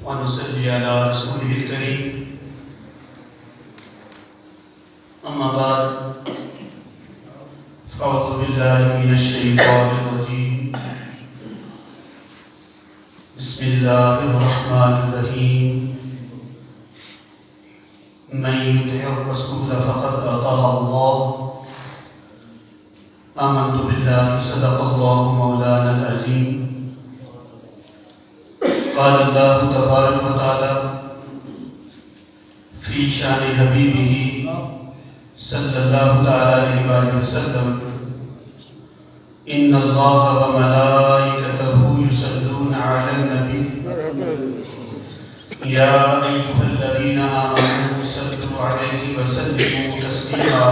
ونصلي على رسوله الكريم. أما بعد، فأعوذ بالله من الشيطان الرجيم. بسم الله الرحمن الرحيم. من يطع الرسول فقد أطاع الله. آمنت بالله صدق الله مولانا العظيم. قال الله تبارك وتعالى في شان حبيبه صلى الله تعالى عليه وآله وسلم: إن الله وملائكته يصلون على النبي يا أيها الذين آمنوا صلوا عليه وسلموا تسليما.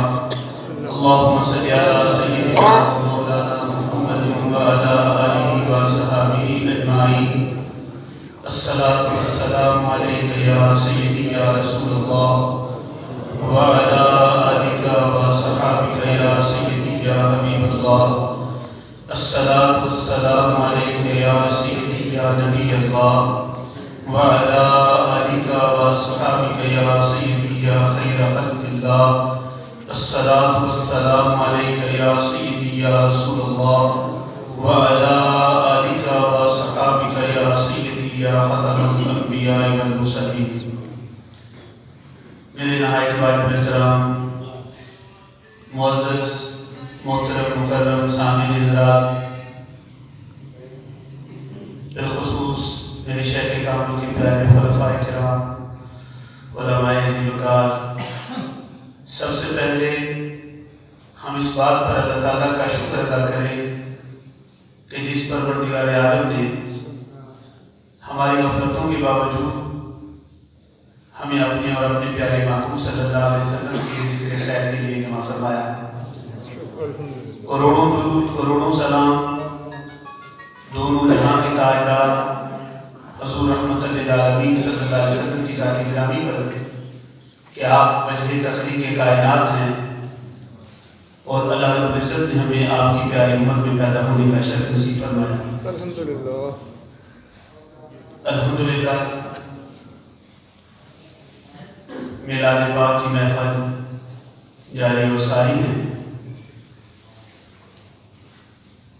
اللهم صل على سيدنا مولانا محمد وعلى آله وصحبه أجمعين. الصلاة والسلام عليك يا سيدي يا رسول الله وعلى آلك وصحابك يا سيدي يا حبيب الله. الصلاة والسلام عليك يا سيدي يا نبي الله وعلى آلك وصحابك يا سيدي يا خير خلق الله. الصلاة والسلام عليك يا سيدي يا رسول الله وعلى آلك وصحابك يا سيدي یا ختم الانبیاء والمرسلین. میرے نہایت واجب احترام معزز محترم مکرم سامعین حضرات، بالخصوص میرے شیخ کامل کے پیارے خلفاء کرام، علماء عزیز وقار، سب سے پہلے ہم اس بات پر اللہ تعالیٰ کا شکر ادا کریں کہ جس پروردگار عالم نے ہماری غفلتوں کے باوجود ہمیں اپنے اور اپنے پیارے محبوب صلی اللہ علیہ وسلم کے ذکر خیر کے لیے جمع فرمایا. کروڑوں درود، کروڑوں سلام دونوں جہاں کے تاجدار حضور رحمت للعالمین صلی اللہ علیہ وسلم کی ذات گرامی پر کہ آپ وجہ تخلیق کائنات ہیں اور اللہ رب العزت نے ہمیں آپ کی پیاری امت میں پیدا ہونے کا شرف نصیب فرمایا. الحمدللہ الحمدللہ. میلاد پاک کی محفل جاری و ساری ہے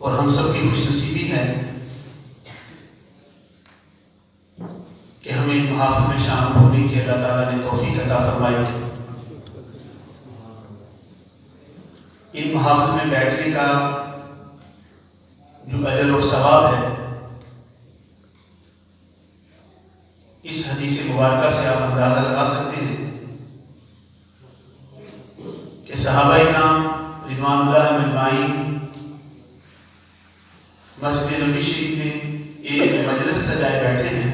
اور ہم سب کی خوش نصیبی ہے کہ ہمیں ان محافل میں شامل ہونے کی اللہ تعالیٰ نے توفیق عطا فرمائی. ان محافل میں بیٹھنے کا جو اجر اور ثواب ہے، اس حدیث مبارکہ سے آپ اندازہ لگا سکتے ہیں کہ صحابہ کرام رضوان اللہ اجمعین مسجد نبی شریف میں ایک مجلس سجائے بیٹھے ہیں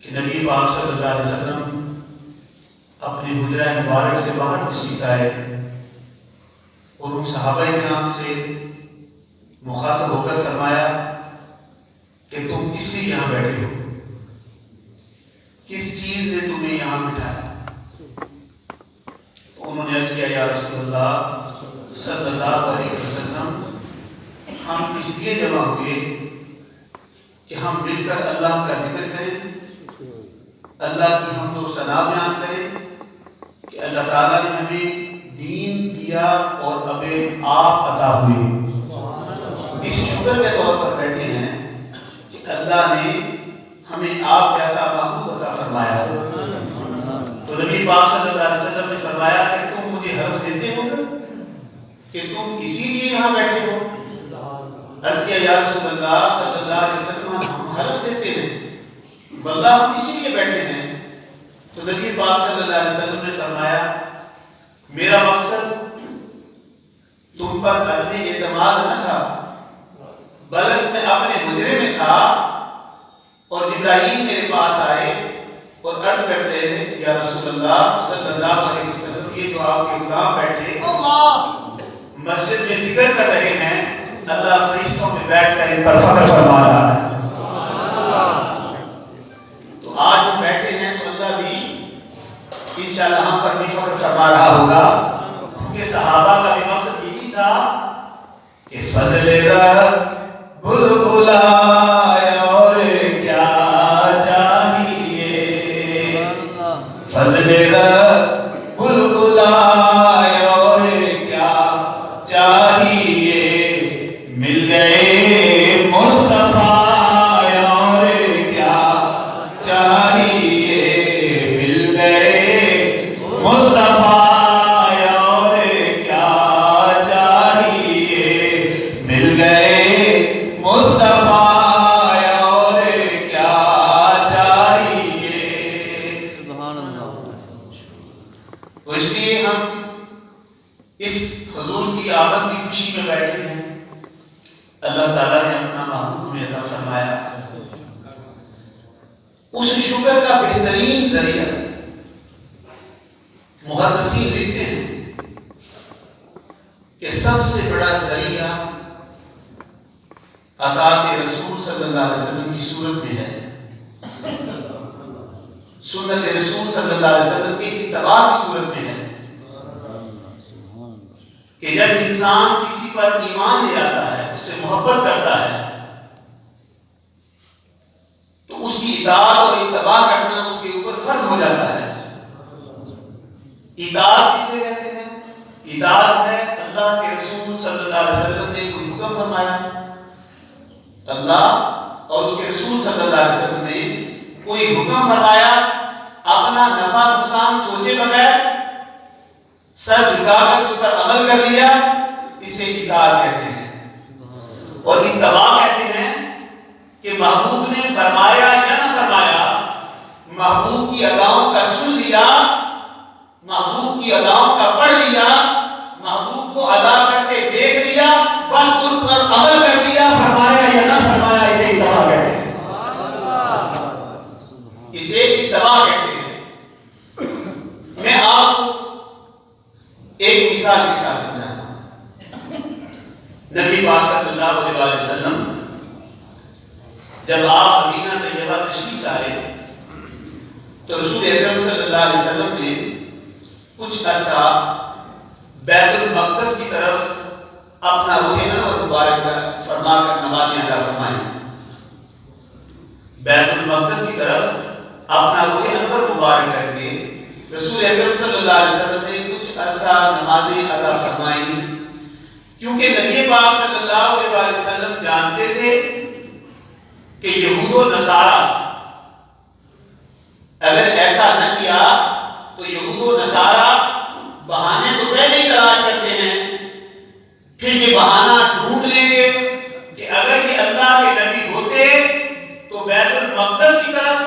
کہ نبی پاک صلی اللہ علیہ وسلم اپنے حجرہ مبارک سے باہر تشریف لائے اور ان صحابہ کرام سے مخاطب ہو کر فرمایا کہ تم کس لیے یہاں بیٹھے ہو، کس چیز نے تمہیں یہاں بٹھایا؟ تو انہوں نے عرض کیا یا رسول اللہ صلی اللہ علیہ وسلم، ہم اس لیے جمع ہوئے کہ ہم مل کر اللہ کا ذکر کریں، اللہ کی حمد و ثنا بیان کریں کہ اللہ تعالیٰ نے ہمیں دین دیا اور اب آپ عطا ہوئے. اس شکر کے طور پر بیٹھے ہیں کہ اللہ نے ہمیں آپ جیسا محبوب عطا فرمایا. تو نبی پاک صلی اللہ علیہ وسلم نے فرمایا کہ تم مجھے حرف دیتے ہو کہ تم اسی لیے یہاں بیٹھے ہو؟ عرض کیا یا رسول اللہ صلی اللہ علیہ وسلم، ہم حرف دیتے ہیں، واللہ ہم اسی لیے بیٹھے ہیں. تو نبی پاک صلی اللہ علیہ وسلم نے فرمایا میرا مقصد تم پر عدم اعتماد نہ تھا، بلکہ میں اپنے حجرے میں تھا اور جبرائیل میرے پاس آئے اور عرض کرتے ہیں یا رسول اللہ صلی اللہ علیہ وسلم، یہ جو آپ کے غلام بیٹھے مسجد میں ذکر کر رہے ہیں، اللہ فرشتوں میں بیٹھ کر ان پر فخر فرما رہا ہے. تو آج ہم بیٹھے ہیں تو اللہ بھی انشاءاللہ ہم پر بھی فخر فرما رہا ہوگا، کیونکہ صحابہ کا بھی مقصد یہی تھا کہ فضل رب بلبلا اور کیا اس شکر کا بہترین ذریعہ محدثین لکھتے ہیں کہ سب سے بڑا ذریعہ اطاعت رسول صلی اللہ علیہ وسلم کی صورت میں ہے، سنت رسول صلی اللہ علیہ وسلم کی اتباع کی صورت میں ہے، کہ جب انسان کسی پر ایمان لے آتا ہے، اس سے محبت کرتا ہے، تو اس کی اطاعت اور اتباع کرنا اس کے اوپر فرض ہو جاتا ہے۔ اطاعت کتنے کہتے ہیں؟ اطاعت ہے اللہ کے رسول صلی اللہ علیہ وسلم نے کوئی حکم فرمایا، اللہ اور اس کے رسول صلی اللہ علیہ وسلم نے کوئی حکم فرمایا، اپنا نفع نقصان سوچے بغیر سر جھکا کر اس پر عمل کر لیا، اسے اطاعت کہتے ہیں۔ اور اتباع کہتے ہیں کہ محبوب نے فرمایا یا نہ فرمایا، محبوب کی اداؤں کا سن لیا، محبوب کی اداؤں کا پڑھ لیا، محبوب کو ادا کرتے دیکھ لیا، بس ان پر عمل کر دیا، فرمایا یا نہ فرمایا، اسے اتباع کہتے ہیں، اسے اتباع کہتے ہیں۔ میں آپ کو ایک مثال کے ساتھ سمجھاتا ہوں۔ نبی پاک صلی اللہ علیہ وسلم جب آپ مدینہ طیبہ تشریف لائے تو رسول اکرم صلی اللہ علیہ وسلم نے کچھ عرصہ بیت المقدس کی طرف اپنا رخ انور مبارک فرما کر نمازیں ادا فرمائیں۔ بیت المقدس کی طرف اپنا رخ انور مبارک کر کے رسول اکرم صلی اللہ علیہ وسلم نے کچھ عرصہ نمازیں ادا فرمائیں، کیونکہ نبی پاک صلی اللہ علیہ وسلم جانتے تھے کہ یہود و نصارہ اگر ایسا نہ کیا تو یہود و نصارہ بہانے تو پہلے ہی تلاش کرتے ہیں، پھر یہ بہانہ ڈھونڈ لیں گے کہ اگر یہ اللہ کے نبی ہوتے تو بیت المقدس کی طرف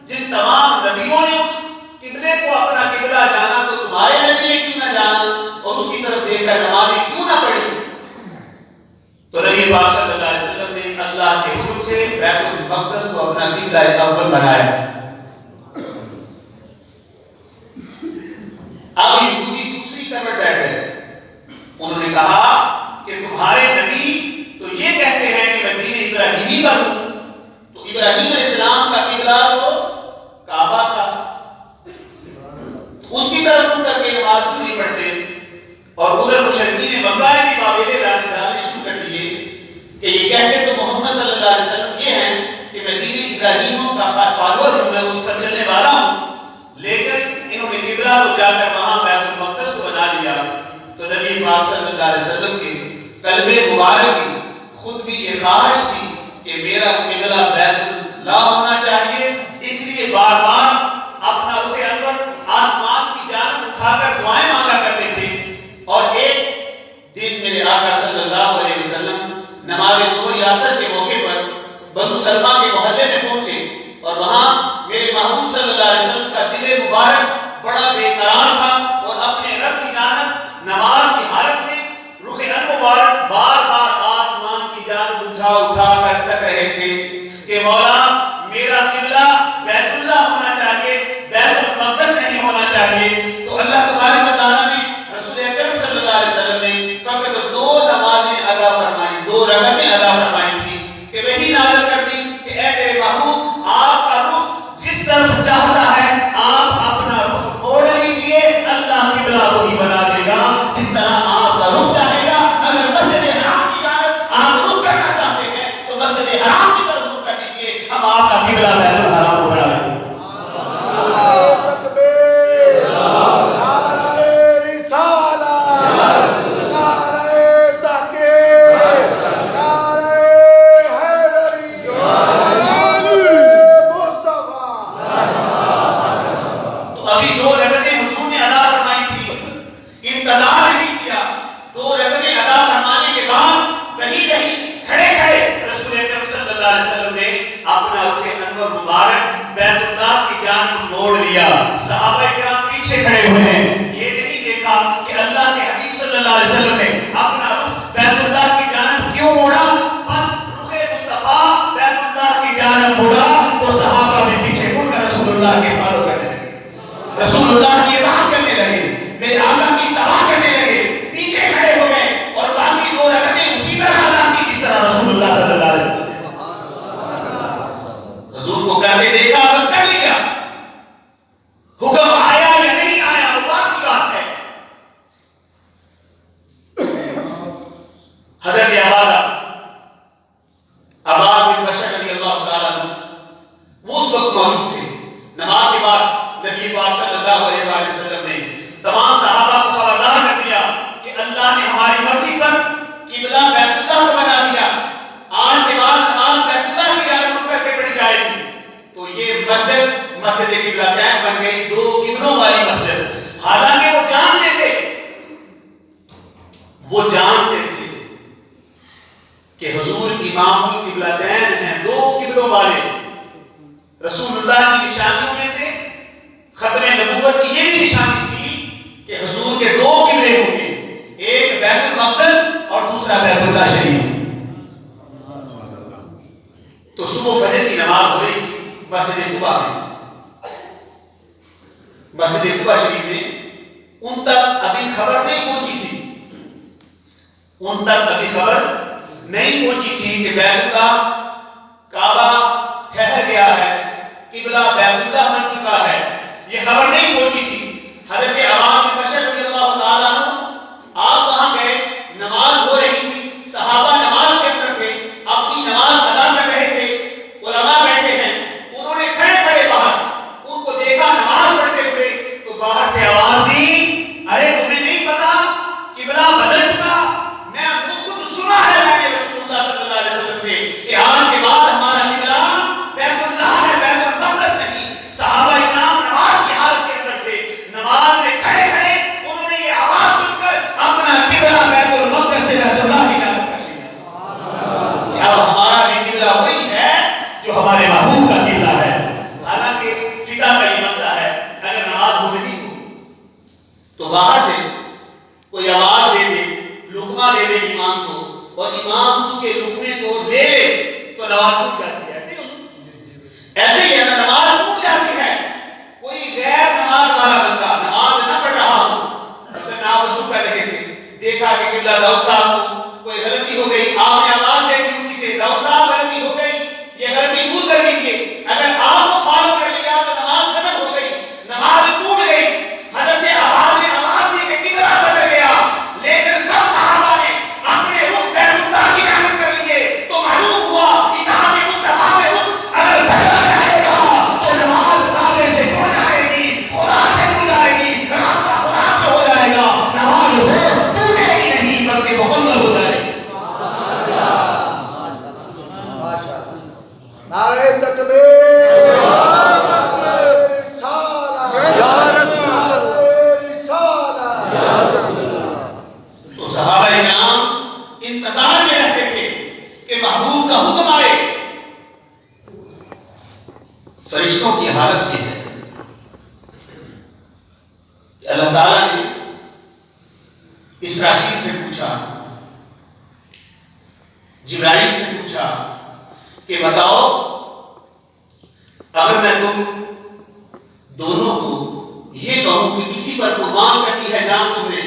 جن تمام نبیوں نے اس قبلے کو اپنا قبلہ جانا تو تمہارے نبی نے کیوں نہ جانا اور اس کی طرف دیکھ کر نمازیں کیوں نہ پڑھی؟ تو نبی پاک صلی اللہ علیہ وسلم نے اللہ کے حکم سے بیت المقدس کو اپنا قبلہ اول بنایا۔ اب یہودی دوسری طرف بیٹھے، انہوں نے کہا کہ تمہارے نبی تو یہ کہتے ہیں کہ میں دین ابراہیمی پر ہوں، تو ابراہیم علیہ السلام کا قبلہ تو کعبہ تھا، اس کی طرف رخ کر کے نماز کیوں نہیں پڑھتے؟ اور ادھر مشرکین مکہ نے بھی واویلے ڈالنے شروع کر دیے کہ یہ کہتے تو محمد صلی اللہ علیہ وسلم یہ ہیں کہ میں دین ابراہیم کا فالوور ہوں، میں اس پر چلنے والا ہوں، لیکن انہوں نے قبلہ تو جا کر وہاں بیت المقدس کو بنا لیا۔ تو نبی پاک صلی اللہ علیہ وسلم کے قلب مبارک کی خود بھی یہ خواہش تھی کہ میرا قبلہ بیت اللہ ہونا چاہیے، اس لیے بار بار اپنا رخ انور آسمان کی جانب اٹھا کر دعائیں مانگا کرتے تھے۔ اور ایک دن میرے آقا صلی اللہ علیہ وسلم نماز ظہر یا عصر کے موقع پر بنو سلمہ کے محلے میں پہنچے، اور وہاں میرے محبوب صلی اللہ علیہ وسلم کا دل مبارک بڑا بے قرار تھا، اور اپنے رب کی جانب نماز کی حالت میں رخ مبارک بار بار آسمان کی جانب اٹھا اٹھا کر تک رہے تھے کہ مولا میرا قبلہ بیت اللہ ہونا چاہیے، بیت المقدس نہیں ہونا چاہیے۔ تو اللہ تبارک و تعالیٰ نے رسول اکرم صلی اللہ علیہ وسلم نے فقط 2 نمازیں ادا فرمائیں، 2 رکعتیں ادا فرمائی تھیں کہ وہی نازل کر دی کہ اے میرے محبوب، آپ کا رخ جس طرف چاہتا ہے آپ اپنا رخ موڑ لیجئے، اللہ قبلہ وہی بنا دے گا جس طرح آپ کا رخ چاہے گا۔ اگر مسجد حرام کی جانب آپ رخ کرنا چاہتے ہیں تو مسجد حرام کی طرف رخ کر دیجئے، ہم آپ کا قبلہ بیت الحرام کو بنا لیں گے۔ صحابہ کرام پیچھے کھڑے ہوئے ہیں، یہ نہیں دیکھا کہ اللہ کے حبیب صلی اللہ علیہ وسلم نے اپنا رخ بیت اللہ کی جانب کیوں موڑا، بس رخ مصطفیٰ بیت اللہ کی جانب موڑا تو صحابہ بھی پیچھے حضور کو کرتے دیکھا بس کر لیا، حکم آیا یا نہیں آیا وہ بات کی بات ہے۔ حضرت عباد بن بشر رضی اللہ تعالیٰ عنہ وہ اس وقت موجود تھے۔ نماز کے بعد نبی پاک صلی اللہ علیہ وآلہ وسلم نے تمام صحابہ کو خبردار کر دیا کہ اللہ نے ہماری مرضی پر قبلہ بیت اللہ کو بنا دیا، آج کے بعد نماز بیت اللہ کی جانب رخ کر کے پڑھی جائے گی۔ تو یہ مسجد قبلتین بن گئی، دو قبلوں والی مسجد۔ حالانکہ وہ جانتے تھے کہ حضور امام القبلتین ہیں، دو قبلوں والے۔ رسول اللہ کی نشانیوں میں سے ختم نبوت کی یہ بھی نشانی تھی کہ حضور کے دو قبلے ہوں گے، ایک بیت المقدس اور دوسرا بیت اللہ شریف۔ تو صبح فجر کی نماز ہو رہی تھی مسجد قباء میں، مسجد قباء شریف میں۔ ان تک ابھی خبر نہیں پہنچی تھی، ان تک ابھی خبر نہیں پہنچی تھی کہ بیت اللہ کعبہ ٹھہر گیا ہے، قبلہ بیت اللہ بن چکا ہے، یہ خبر نہیں پہنچی تھی۔ حضرت عباد بن بشر رضی اللہ تعالیٰ عنہ آپ وہاں گئے، نماز ہو رہی تھی، صحابہ نماز کے اندر تھے، اپنی نماز ادا کر رہے تھے، علماء بیٹھے ہیں، انہوں نے کھڑے کھڑے باہر ان کو دیکھا نماز پڑھتے ہوئے، تو باہر سے آواز دی، ارے تمہیں نہیں پتا قبلہ بدل چکا؟ میں خود سنا ہے میں نے رسول اللہ صلی اللہ علیہ وسلم سے کہ آج کے بعد ہمارا قبلہ بیت اللہ ہے، بیت المقدس نہیں۔ صحابہ اکرام نماز کی حالت کے اندر تھے، نماز میں کھڑے کھڑے انہوں نے یہ آواز سن کر اپنا قبلہ بیت المقدس سے بیت اللہ کی جانب کر لیا کہ اب ہمارا بھی قبلہ وہی ہے جو ہمارے محبوب کا قبلہ ہے۔ حالانکہ فقہ کا یہ مسئلہ ہے، اگر نماز ہو رہی ہو تو باہر سے کوئی آواز دے دے، لقمہ دے دے امام کو، اور امام اس کے لقمے کو لے لے تو نماز ٹوٹ جاتی ہے۔ ایسے ہی ہے، نماز ٹوٹ جاتی ہے۔ کوئی غیر نماز والا بندہ نماز نہ پڑھ رہا ہو، مثلا آپ وضو کر رہے تھے، دیکھا کہ قبلہ داؤد صاحب کو کوئی غلطی ہو گئی، آپ نے آواز دے دی اونچی سے، داؤد صاحب غلطی ہو گئی، یہ غلطی دور کر لیجیے۔ اگر آپ کو فالو کر لیا تو نماز ختم ہو گئی، نماز ٹوٹ گئی۔ حضرت عباد نے آواز دی کہ قبلہ بدل گیا، لیکن سب صحابہ نے اپنے رخ بیت اللہ کی جانب کر لیے، تو معلوم ہوا اتحاد مصطفیٰ میں رخ اگر بدلا جائے گا تو نماز کعبے سے جڑ جائے گی، خدا سے جڑ جائے گی، رابطہ خدا سے ہو جائے گا، نماز ٹوٹے گی نہیں بلکہ مکمل ہو جائے گی۔ نعرہ تکبیر، نعرہ رسالہ، یا رسول اللہ، رسالہ، یا رسول اللہ۔ تو صحابہ اکرام انتظار میں رہتے تھے کہ محبوب کا حکم آئے۔ فرشتوں کی حالت یہ ہے کہ اللہ تعالیٰ نے اسرافیل سے پوچھا، جبرائیل سے پوچھا کہ بتاؤ اگر میں تم دونوں کو یہ کہوں کہ کسی پر قربان کرنی ہے جان تم نے،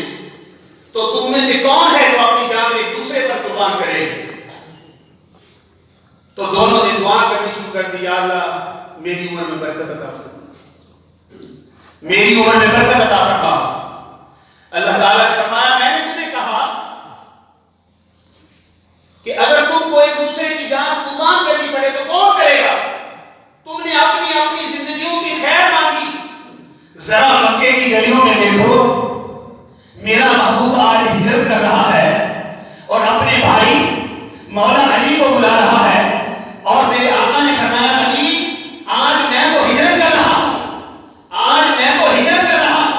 تو تم میں سے کون ہے جو اپنی جان ایک دوسرے پر قربان کرے؟ تو دونوں نے دعا کرنی شروع کر دی، یا اللہ میری عمر میں برکت عطا فرما، میری عمر میں برکت عطا فرما۔ اللہ تعالیٰ نے فرمایا میں نے تمہیں کہا کہ اگر تم کو ایک دوسرے کی جان قربان کرنی پڑے تو کون کرے گا؟ تم نے اپنی اپنی زندگیوں کی خیر مانگی۔ ذرا مکے کی گلیوں میں دیکھو، میرا محبوب آج ہجرت کر رہا ہے اور اپنے بھائی مولا علی کو بلا رہا ہے، اور میرے آقا نے فرمایا علی آج میں تو ہجرت کر رہا ہوں، آج میں تو ہجرت کر رہا ہوں،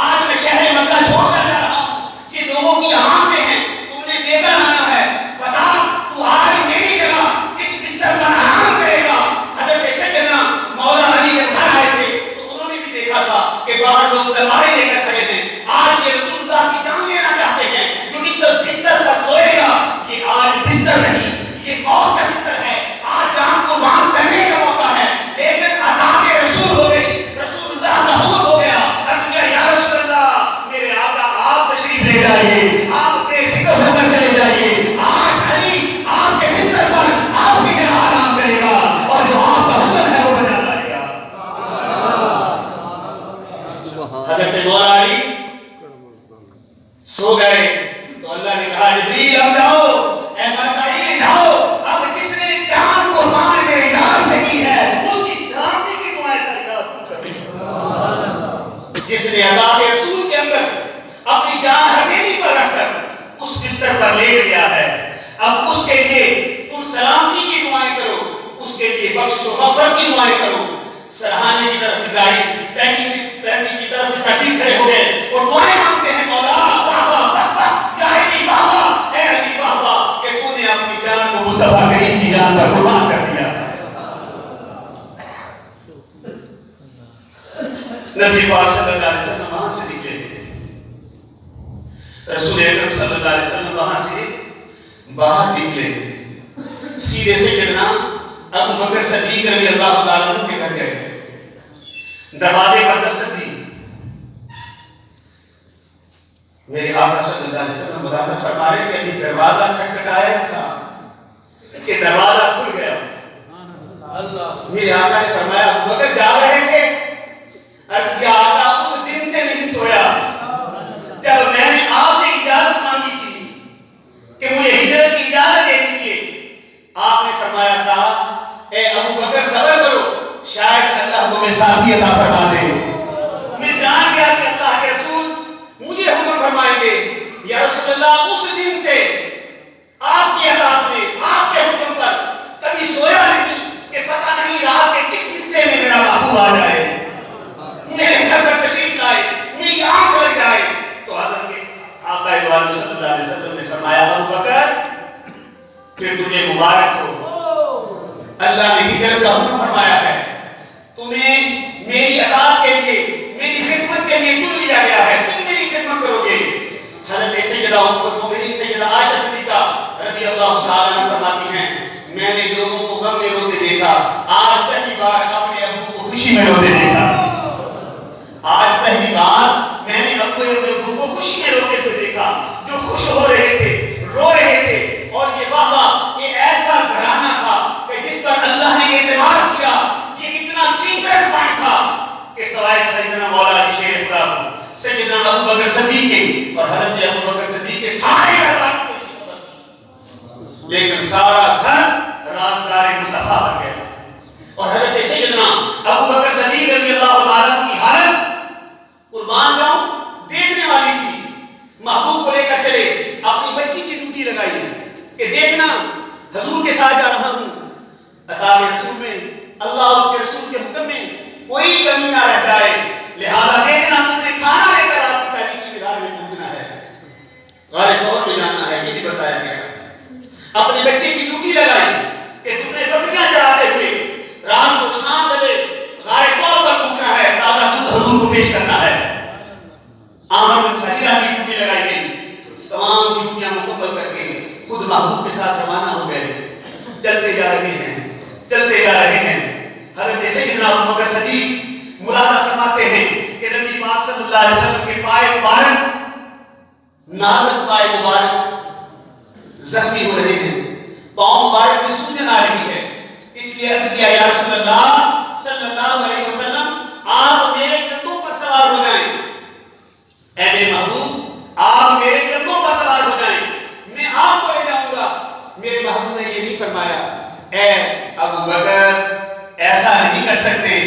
آج میں شہر مکہ چھوڑ کر جا رہا ہوں، یہ لوگوں کی عوامتیں ہیں، تم نے دیکھا آنا ہے، بتا تو آج میری جگہ اس بستر پر آرام کرے گا۔ حضرت سیدنا مولا علی جب گھر آئے تھے تو انہوں نے بھی دیکھا تھا کہ باہر لوگ تلواریں لے کر کھڑے ہیں، آج یہ رسول اللہ کی جان لینا چاہتے ہیں، جو بستر پر سوئے گا یہ آج بستر نہیں، یہ موت نے اللہ کے رسول کے اندر اپنی جان ہتھیلی پر رکھ کر اس بستر پر لیٹ گیا ہے، اب اس کے لیے تم سلامتی کی دعائیں کرو، اس کے لیے بخشش و مغفرت کی دعائیں کرو۔ سرحانے کی طرف ابراہیم پینٹی کی طرف استقبال کھڑے ہو گئے اور دعائیں مانگتے ہیں، مولا واہ واہ واہ واہ، یا علی واہ واہ، اے علی واہ واہ کہ تو نے اپنی جان کو مصطفیٰ کریم کی جان پر قربان کر دیا۔ نبی پاک صلی اللہ علیہ وسلم وہاں سے نکلے، رسول اکرم صلی اللہ علیہ وسلم وہاں سے باہر نکلے، سیدھے سے جناب ابو بکر صدیق رضی اللہ تعالیٰ عنہ کے گھر گئے، دروازے پر دستک دی۔ میرے آقا صلی اللہ علیہ وسلم مداخلت فرما رہے کہ ابھی دروازہ کھٹکھٹایا تھا کہ دروازہ کھل گیا۔ میرے آقا نے فرمایا ابو بکر جا رہے تھے؟ عرض کیا آقا اس دن سے نہیں سویا جب میں نے آپ سے اجازت مانگی تھی کہ مجھے ہجرت کی اجازت دے دیجیے۔ آپ نے فرمایا تھا اے ابو بکر صبر کرو، شاید اللہ تمہیں ساتھی عطا فرما دے۔ میں جان گیا کہ اللہ کے رسول مجھے حکم فرمائیں گے، یا رسول اللہ اس دن سے آپ کی اطاعت میں، آپ کے حکم پر کبھی سویا نہیں کہ پتہ نہیں رات کے کس حصے میں میرا محبوب آ جائے، میرے گھر پر تشریف لائے، میری آنکھ لگ جائے۔ تو حضرت آقا دو عالم صلی اللہ علیہ وسلم نے فرمایا ابو بکر پھر تجھے مبارک ہو، اللہ نے ہجرت کا حکم فرمایا ہے، تمہیں میری اطاعت کے لیے، میری خدمت کے لیے چن لیا گیا ہے، تم میری خدمت کرو گے۔ حضرت سیدہ ام المؤمنین سیدہ عائشہ صدیقہ رضی اللہ تعالیٰ عنہ فرماتی ہیں میں نے لوگوں کو غم میں روتے دیکھا، آج پہلی بار اپنے ابو کو خوشی میں روتے دیکھا، آج پہلی بار میں نے اپنے ابو کو خوشی میں روتے ہوئے دیکھا، جو خوش ہو رہے تھے، رو رہے تھے۔ اور یہ واہ واہ، یہ ایسا گھرانہ تھا کہ جس پر اللہ نے اعتماد کیا، یہ اتنا سیکرٹ پوائنٹ تھا کہ سوائے سیدنا مولا علی شیر خدا کو، سیدنا ابو بکر صدیق کے اور حضرت ابو بکر صدیق کے سارے گھر والوں کو اس کی خبر تھی، لیکن سارا گھر رازدار مصطفیٰ بن گیا۔ اور حضرت سیدنا ابو بکر صدیق رضی اللہ تعالیٰ عنہ کی حالت قربان جاؤں دیکھنے والی تھی، محبوب کو لے کر چلے، اپنی بچی کی ڈیوٹی لگائی کہ دیکھنا حضور کے ساتھ جا رہا ہوں، اطاعت رسول میں، اللہ اس کے رسول کے حکم میں کوئی کمی نہ رہ جائے، لہذا دیکھنا تم نے کھانا لے کر آپ کی تحریک کی مزار میں پہنچنا ہے، غار ثور میں جانا ہے، یہ بھی بتایا گیا۔ اپنی بچی کی ڈیوٹی لگائی کہ تم نے بکریاں چراتے ہوئے رات کو شام بجے غار ثور پر پہنچنا ہے، تازہ دودھ حضور کو پیش کرنا ہے۔ عامر بن فہیرہ کی ڈیوٹی لگائی گئی، تمام ڈیوٹیاں مکمل کر کے خود محبوب کے ساتھ روانہ ہو گئے، چلتے جا رہے ہیں، چلتے جا رہے ہیں۔ حضرت سیدنا ابو بکر صدیق ملاحظہ فرماتے ہیں کہ نبی پاک صلی اللہ علیہ وسلم کے پائے مبارک، نازک پائے مبارک زخمی ہو رہے ہیں، پاؤں مبارک میں سوجن آ رہی ہے، اس لیے عرض کیا یا رسول اللہ صلی اللہ علیہ وسلم آپ میرے کندھوں پر سوار ہو جائیں، اے میرے محبوب آپ میرے کندھوں پر سوار ہو جائیں، میں آپ کو لے جاؤں گا۔ میرے محبوب نے یہ نہیں فرمایا اے ابو بکر ایسا نہیں کر سکتے،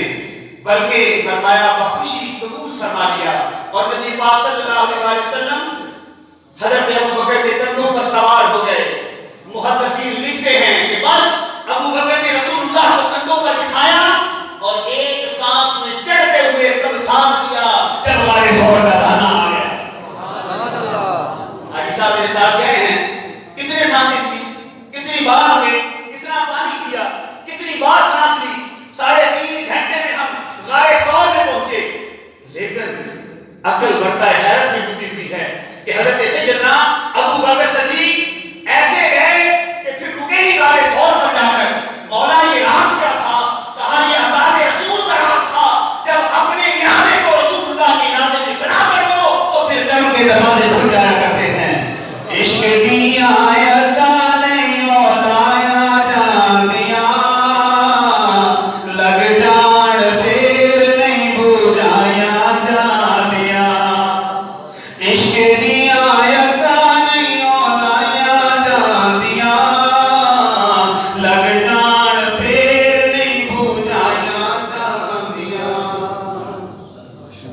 بلکہ فرمایا بخوشی قبول فرما لیا، اور نبی پاک صلی اللہ علیہ وسلم حضرت ابو بکر کے کندھوں پر سوار ہو گئے۔ محدثین لکھتے ہیں کہ بس ابو بکر نے رسول اللہ کو کندھوں پر بٹھایا اور ایک سانس میں چڑھتے ہوئے تب سانس لیا جب غار ثور کا دانا آ گیا۔ حاجی صاحب میرے ساتھ گئے ہیں، کتنے سانسیں لی، کتنی بار ہوئے، کتنا پانی پیا، کتنی بار سانس لی، 3.5 گھنٹے میں ہم غار ثور میں پہنچے، لیکن عقل برتا حیرت میں ڈوبی ہوئی ہے کہ حضرت سیدنا ابو بکر صدیق ایسے گئے کہ پھر رکے ہی غار ثور پر جا کر مولا یہ راز کیا تھا، کہا یہ اطاعت رسول کا راز تھا، جب اپنے ارادے کو رسول اللہ کے ارادے میں فنا کر دو تو پھر کرم کے دروازے کھل جایا کرتے ہیں۔ عشق دیا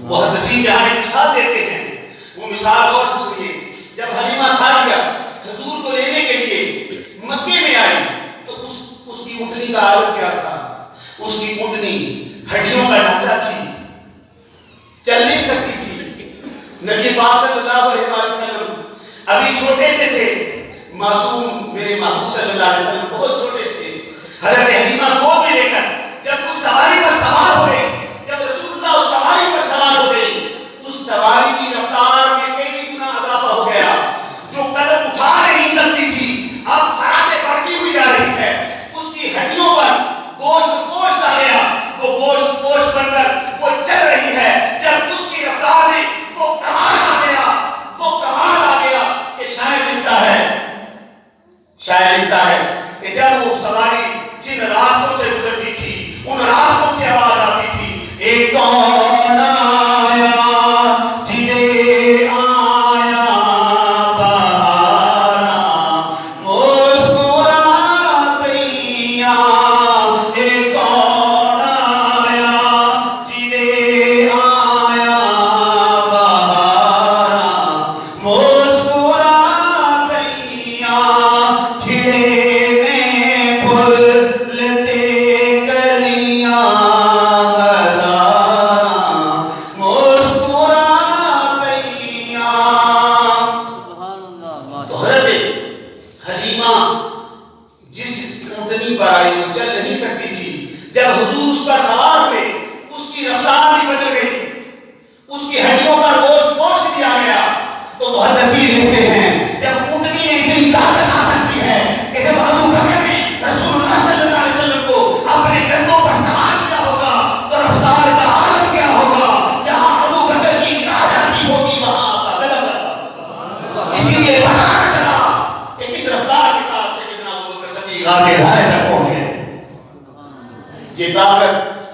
محدثین جہاں مثال غور سے سنیے. جب حلیمہ سعدیہ حضور کو لینے کے لیے مکے میں آئی تو اس کی اونٹنی کا عالم کیا تھا؟ اس کی اونٹنی ہڈیوں کا ڈھانچہ تھی، چل نہیں سکتی تھی. نبی پاک صلی اللہ علیہ وسلم ابھی چھوٹے سے تھے، معصوم میرے محبوب صلی اللہ علیہ وسلم بہت چھوٹے تھے. حضرت حلیمہ گود میں لے کر جب اس سواری پر سوار ہو گئی، جب رسول اللہ اس سواری پر سوار ہو گئی، اس سواری کی رفتار میں کئی گنا اضافہ ہو گیا. جو قدم اٹھا نہیں سکتی تھی اب سراتے بڑھتی ہوئی جا رہی ہے. اس کی ہڈیوں پر گوشت آ گیا، وہ گوشت بن کر وہ چل رہی ہے. جب اس کی رفتار میں وہ کمال آ گیا کہ شاعر لکھتا ہے کہ جب وہ سواری جن راستوں سے گزرتی تھی ان راستوں سے آواز آتی تھی، ایک کون آیا جنہیں آیا بہارا مسکرا پیا، ایک کون آیا جنہیں آیا بہارا مسکرا پیا، کھڑے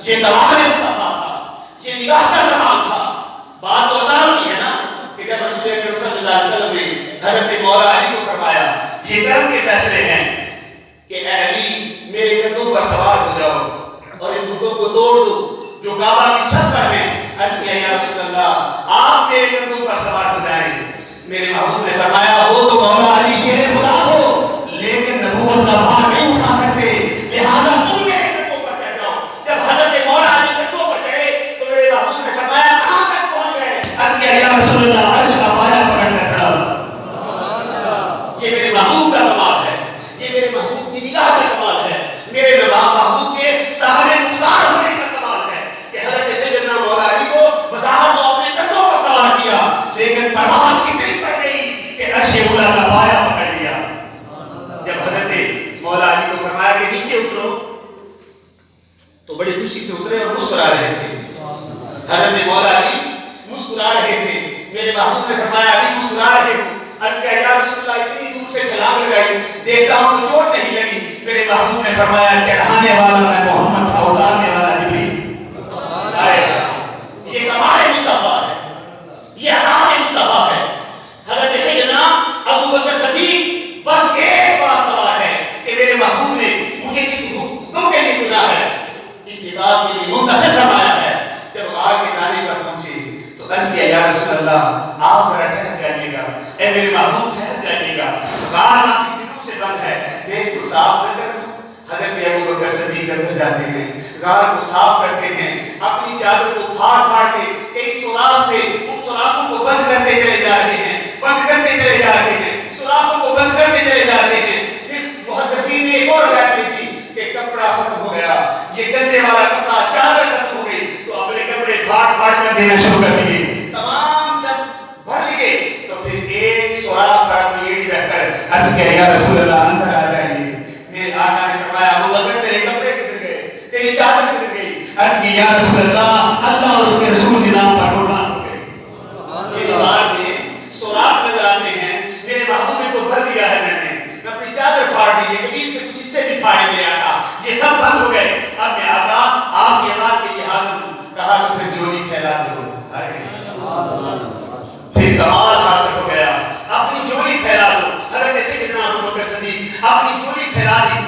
یہ کمال مصطفیٰ تھا، یہ نگاہ کا کمال تھا. بات تو ادا کی ہے نا کہ جب رسول اکرم صلی اللہ علیہ وسلم نے حضرت مولا علی کو فرمایا یہ کرم کے فیصلے ہیں کہ اے علی میرے کندھوں پر سوار ہو جاؤ اور ان بتوں کو توڑ دو جو کعبہ کی چھت پر ہیں. عرض کیا یا رسول اللہ آپ میرے کندھوں پر سوار ہو جائیں. میرے محبوب نے فرمایا ہو تو مولا علی شیر خدا ہو لیکن نبوت کا بھار نہیں اٹھا سکتے، لہذا تم میرے کندھوں پر چڑھ جاؤ. جب حضرت مولا علی کندھوں پر چڑھے تو میرے محبوب نے فرمایا کہاں تک پہنچ گئے؟ عرض کیا یا رسول اللہ عرش کا پایا پکڑ کر کھڑا ہوں. یہ میرے محبوب کا کمال ہے، یہ میرے محبوب کی نگاہ کا کمال ہے، میرے محبوب کے صاحب مختار ہونے کا کمال ہے کہ حضرت سیدنا مولا علی کو بظاہر تو اپنے کندھوں پر سوار کیا لیکن پرواز اتنی بڑھ گئی کہ عرش اولا کا پایا پکڑ لیا. جب حضرت مولا علی کو فرمایا کہ نیچے اترو تو بڑی خوشی سے اترے اور مسکرا رہے تھے. حضرت مولا علی مسکرا رہے تھے. میرے محبوب نے فرمایا علی مسکرا رہے ہو؟ عرض کیا یا رسول اللہ اتنی دور سے چھلانگ لگائی دیکھتا ہوں تو چوٹ نہیں لگی. میرے محبوب نے فرمایا چڑھانے والا میں محمد تھا، اتارنے والا جبریل. یہ کمال مصطفیٰ ہے، یہ عطا مصطفیٰ ہے. حضرت سیدنا ابو بکر صدیق بس ایک بات سوال ہے کہ میرے محبوب نے مجھے اس حکم کے لیے چنا ہے، اس کتاب کے لیے منتخب فرمایا ہے. جب غار کے دانے پر پہنچے تو عرض کیا یا رسول اللہ آپ ذرا ٹھہر جائیے گا، اے میرے محبوب ٹھہر جائیے گا، غار کافی دنوں سے بند ہے، میں اس کو صاف کر کر. حضرت ابو بکر صدیق اندر جاتے ہیں، غار کو صاف کرتے ہیں، اپنی چادر کو پھاڑ کے کئی سوراخ تھے ان سوراخوں کو بند کرتے چلے جا رہے ہیں، سوراخوں کو بند کرتے چلے جا رہے ہیں. پھر محدثین نے ایک اور روایت لکھی کہ کپڑا ختم ہو گیا، یہ گندے والا کپڑا چادر ختم ہو گئی تو اپنے کپڑے پھاڑ کر دینا شروع کر دیے. تمام جب بھر لیے تو پھر ایک سوراخ پر اپنی ایڑی رکھ کر عرض کیا یا رسول اللہ اندر آ جائیے. میرے آقا نے فرمایا ابو بکر تیرے کپڑے کدھر گئے، تیری چادر کدھر گئی؟ عرض کی یا رسول اللہ اللہ اور اس کے رسول کے نام پر قربان ہو گئے. یہ غار میں سوراخ نظر آتے ہیں، میرے محبوب کو بھر دیا ہے میں نے اپنی چادر پھاڑ دی ہے، کبھی اس کے کچھ حصے بھی پھاڑے میرے آقا، یہ سب بند ہو گئے. اب میں آقا آپ کی اطاعت کے لیے حاضر ہوں. کہا تو پھر جولی پھیلا دو. پھر کمال حاصل ہو گیا، اپنی جولی پھیلا دو. حضرت سیدنا ابو بکر صدیق اپنی جولی پھیلا دی.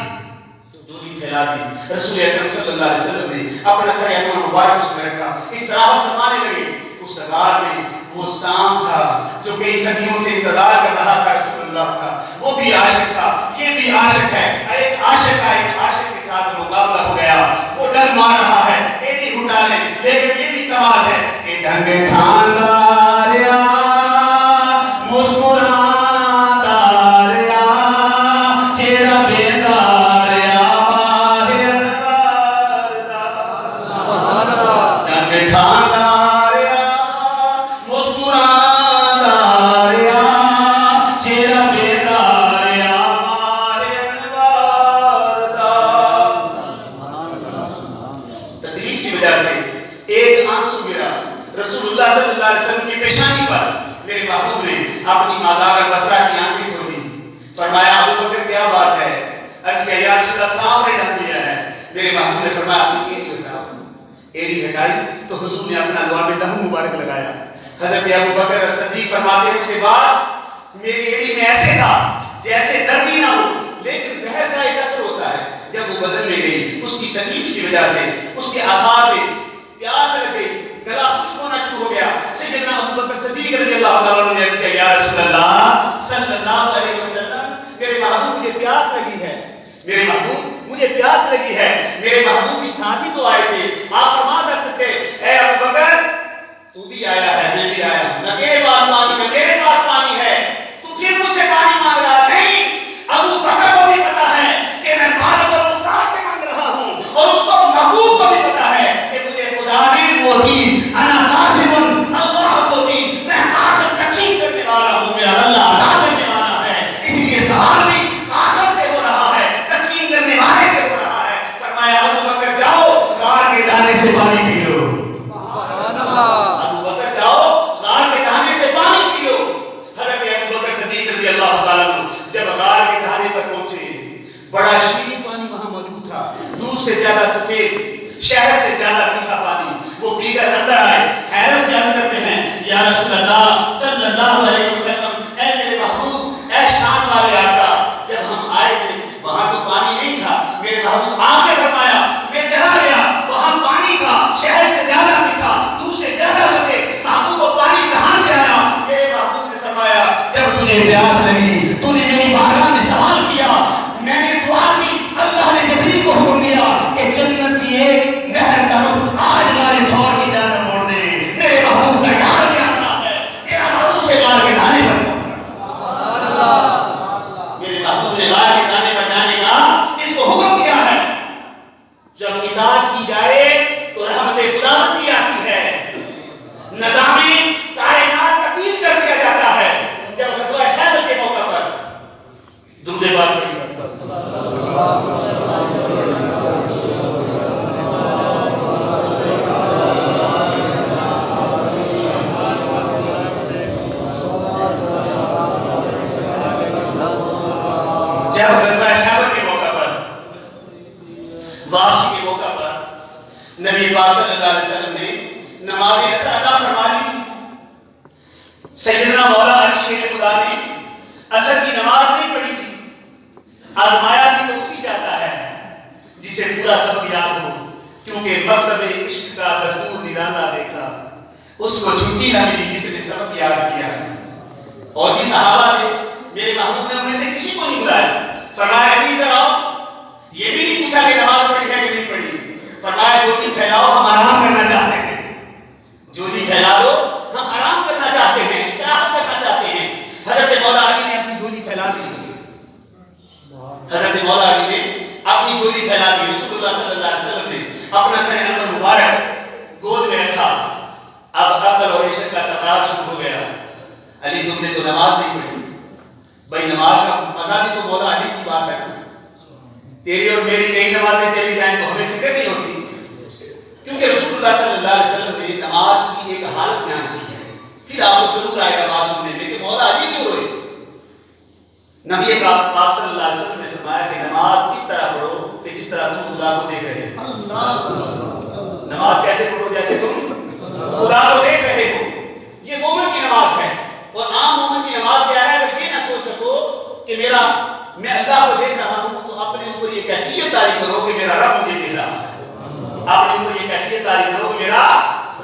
رسول اکرم صلی اللہ علیہ وسلم نے اپنا سر انور مبارک اس میں رکھا، اس طرح فرمانے لگے. اس غار میں وہ سانپ تھا جو کئی صدیوں سے انتظار کر رہا تھا رسول اللہ کا، وہ بھی عاشق تھا، یہ بھی عاشق ہے، ایک عاشق کا ایک عاشق کے ساتھ مقابلہ ہو گیا، وہ ڈر مار رہا ہے ایڈی اٹھانے، لیکن یہ بھی کمال ہے کہ ڈھنگ کھانداریا مسکرانداریا چہرہ بینداریا ماہ انوار دا سبحان اللہ ڈھنگ کھانداریا مسکرانداریا چہرہ بینداریا ماہ انوار دا۔ تکلیف کی وجہ سے ایک آنسو گرا رسول اللہ صلی اللہ علیہ وسلم کی پیشانی پر، میرے محبوب نے اپنی مازار البصرہ کی آنکھیں کھولی، فرمایا ابو بکر کیا بات ہے؟ عرض کیا یا رسول اللہ سانپ نے ڈھک لیا ہے۔ میرے محبوب نے فرمایا اپنی ایڑی ہٹاؤ، ایڑی ہٹائی تو حضور نے اپنا لوار میں دم مبارک لگایا۔ حضرت ابو بکر صدیق فرماتے ہیں اس کے بعد میری ایڑی میں ایسے تھا جیسے دردی نہ ہو، لیکن زہر کا ایک اثر ہوتا ہے، جب وہ بدن میں گئی اس کی تکلیف کی وجہ سے اس کے اعصاب میں پیاس لگ گئی، گلا خشک ہونا شروع ہو گیا۔ سیدنا ابو بکر صدیق رضی اللہ تعالیٰ عنہ نے عرض کیا یا رسول اللہ صلی اللہ علیہ وسلم میرے محبوب مجھے پیاس لگی ہے، میرے محبوب مجھے پیاس لگی ہے، میرے محبوب کی ساتھی تو آئے تھے، آپ فرما کر سکتے اے ابو بکر تو بھی آیا ہے میں بھی آیا ہوں، نہ تیرے پاس پانی ہے میرے پاس پانی ہے، تو پھر مجھ سے پانی مانگ رہا نہیں۔ ابو بکر کو بھی پتا ہے کہ میں مالک اور مختار سے مانگ رہا ہوں، اور اس کو محبوب کو بھی پتا ہے کہ مجھے خدا نے وہ دی، انا قاسم اللہ کو دی، میں قاسم تقسیم کرنے والا ہوں، میرا اللہ عطا کرنے والا ہے، اس لیے سوال بھی قاسم سے ہو رہا ہے، تقسیم کرنے والے سے ہو رہا ہے۔ فرمایا ابو بکر جاؤ غار کے دانے سے پانی پی لو، سبحان اللہ ابو بکر جاؤ غار کے دانے سے پانی پی لو۔ حضرت ابو بکر صدیق رضی اللہ تعالیٰ عنہ جب غار کے دانے پر پہنچے، بڑا شیریں پانی وہاں موجود تھا، دودھ سے زیادہ سفید، شہد سے زیادہ میٹھا پانی، وہ پی کر اندر آئے، حیرت سے عرض کرتے ہیں یا رسول اللہ صلی اللہ علیہ وسلم اے میرے محبوب اے شان والے آقا، جب ہم آئے تھے وہاں تو پانی نہیں تھا، میرے محبوب آپ نے فرمایا میں چلا گیا وہاں پانی تھا، شہد سے زیادہ میٹھا، دودھ سے زیادہ سفید، محبوب وہ پانی کہاں سے آیا؟ میرے محبوب نے فرمایا جب تجھے پیاس لگی تو نے میری بارگاہ میں سوال کیا، میں نے دعا کی، اللہ نے جبریل کو حکم دیا کہ جنت کی ایک نہر کا رخ آج غار ثور کی جانب موڑ دے۔ میرے محبوب کا یار پیاسا ہے، میرا محبوب سے غار کے دانے پر سبحان اللہ میرے محبوب نے غار کے دانے پر جانے کا اس کو حکم دیا ہے۔ جب اطاعت کی جائے تو رحمت خداوندی آتی ہے، نظام کائنات تبدیل کر دیا جاتا ہے۔ جب غزوہ خیبر کے موقع پر درود پاک پڑھیے جب غزوہ خیبر کے موقع پر واپسی کے موقع پر نبی پاک صلی اللہ علیہ وسلم نے نماز عصر ادا فرما لی تھی، سیدنا مولا علی شیر خدا نے عصر کی نماز نہیں پڑھی تھی۔ آزمایا بھی تو اسی جاتا ہے جسے پورا سبق یاد ہو، کیونکہ مکتب عشق کا دستور نرالا دیکھا، اس کو چھٹی نہ ملی جس نے سبق یاد کیا۔ اور بھی صحابہ تھے، میرے محبوب نے ان میں سے کسی کو نہیں بلایا، فرمایا علی ادھر آؤ، یہ بھی نہیں پوچھا کہ نماز پڑھی ہے کہ نہیں پڑھی، فرمایا جو جی پھیلاؤ ہم آرام کرنا چاہتے ہیں، جو جی پھیلا دو ہم آرام کرنا چاہتے ہیں، استراحت کرنا چاہتے ہیں۔ حضرت مولا علی نے اپنی جھولی پھیلا دی، حضرت مولا علی نے اپنی جھولی پھیلا دی، رسول اللہ صلی اللہ علیہ وسلم نے اپنا سر انور مبارک گود میں رکھا۔ اب عقل اور عشق کا تکرار شروع ہو گیا، علی تم نے تو نماز نہیں پڑھی، بھائی نماز کا مزہ بھی تو مولا علی کی بات ہے، تیری اور میری کئی نمازیں چلی جائیں تو ہمیں فکر نہیں ہوتی، کیونکہ رسول اللہ صلی اللہ علیہ وسلم نے نماز کی ایک حالت بیان کی ہے۔ پھر آپ کو ضرور آئے گا بات سننے میں کہ مولا علی کیوں روئے۔ نبی پاک صلی اللہ علیہ وسلم نے فرمایا کہ نماز اس طرح پڑھو کہ جس طرح تم خدا کو دیکھ رہے ہو۔ نماز کیسے پڑھو جیسے تم خدا کو دیکھ رہے ہو، یہ مومن کی نماز ہے۔ اور عام مومن کی نماز کیا ہے؟ اگر یہ نہ سوچ سکو کہ میں اللہ کو دیکھ رہا ہوں، تو اپنے اوپر یہ کیفیت طاری کرو کہ میرا رب مجھے دیکھ رہا ہے، اپنے اوپر یہ کیفیت طاری کرو کہ میرا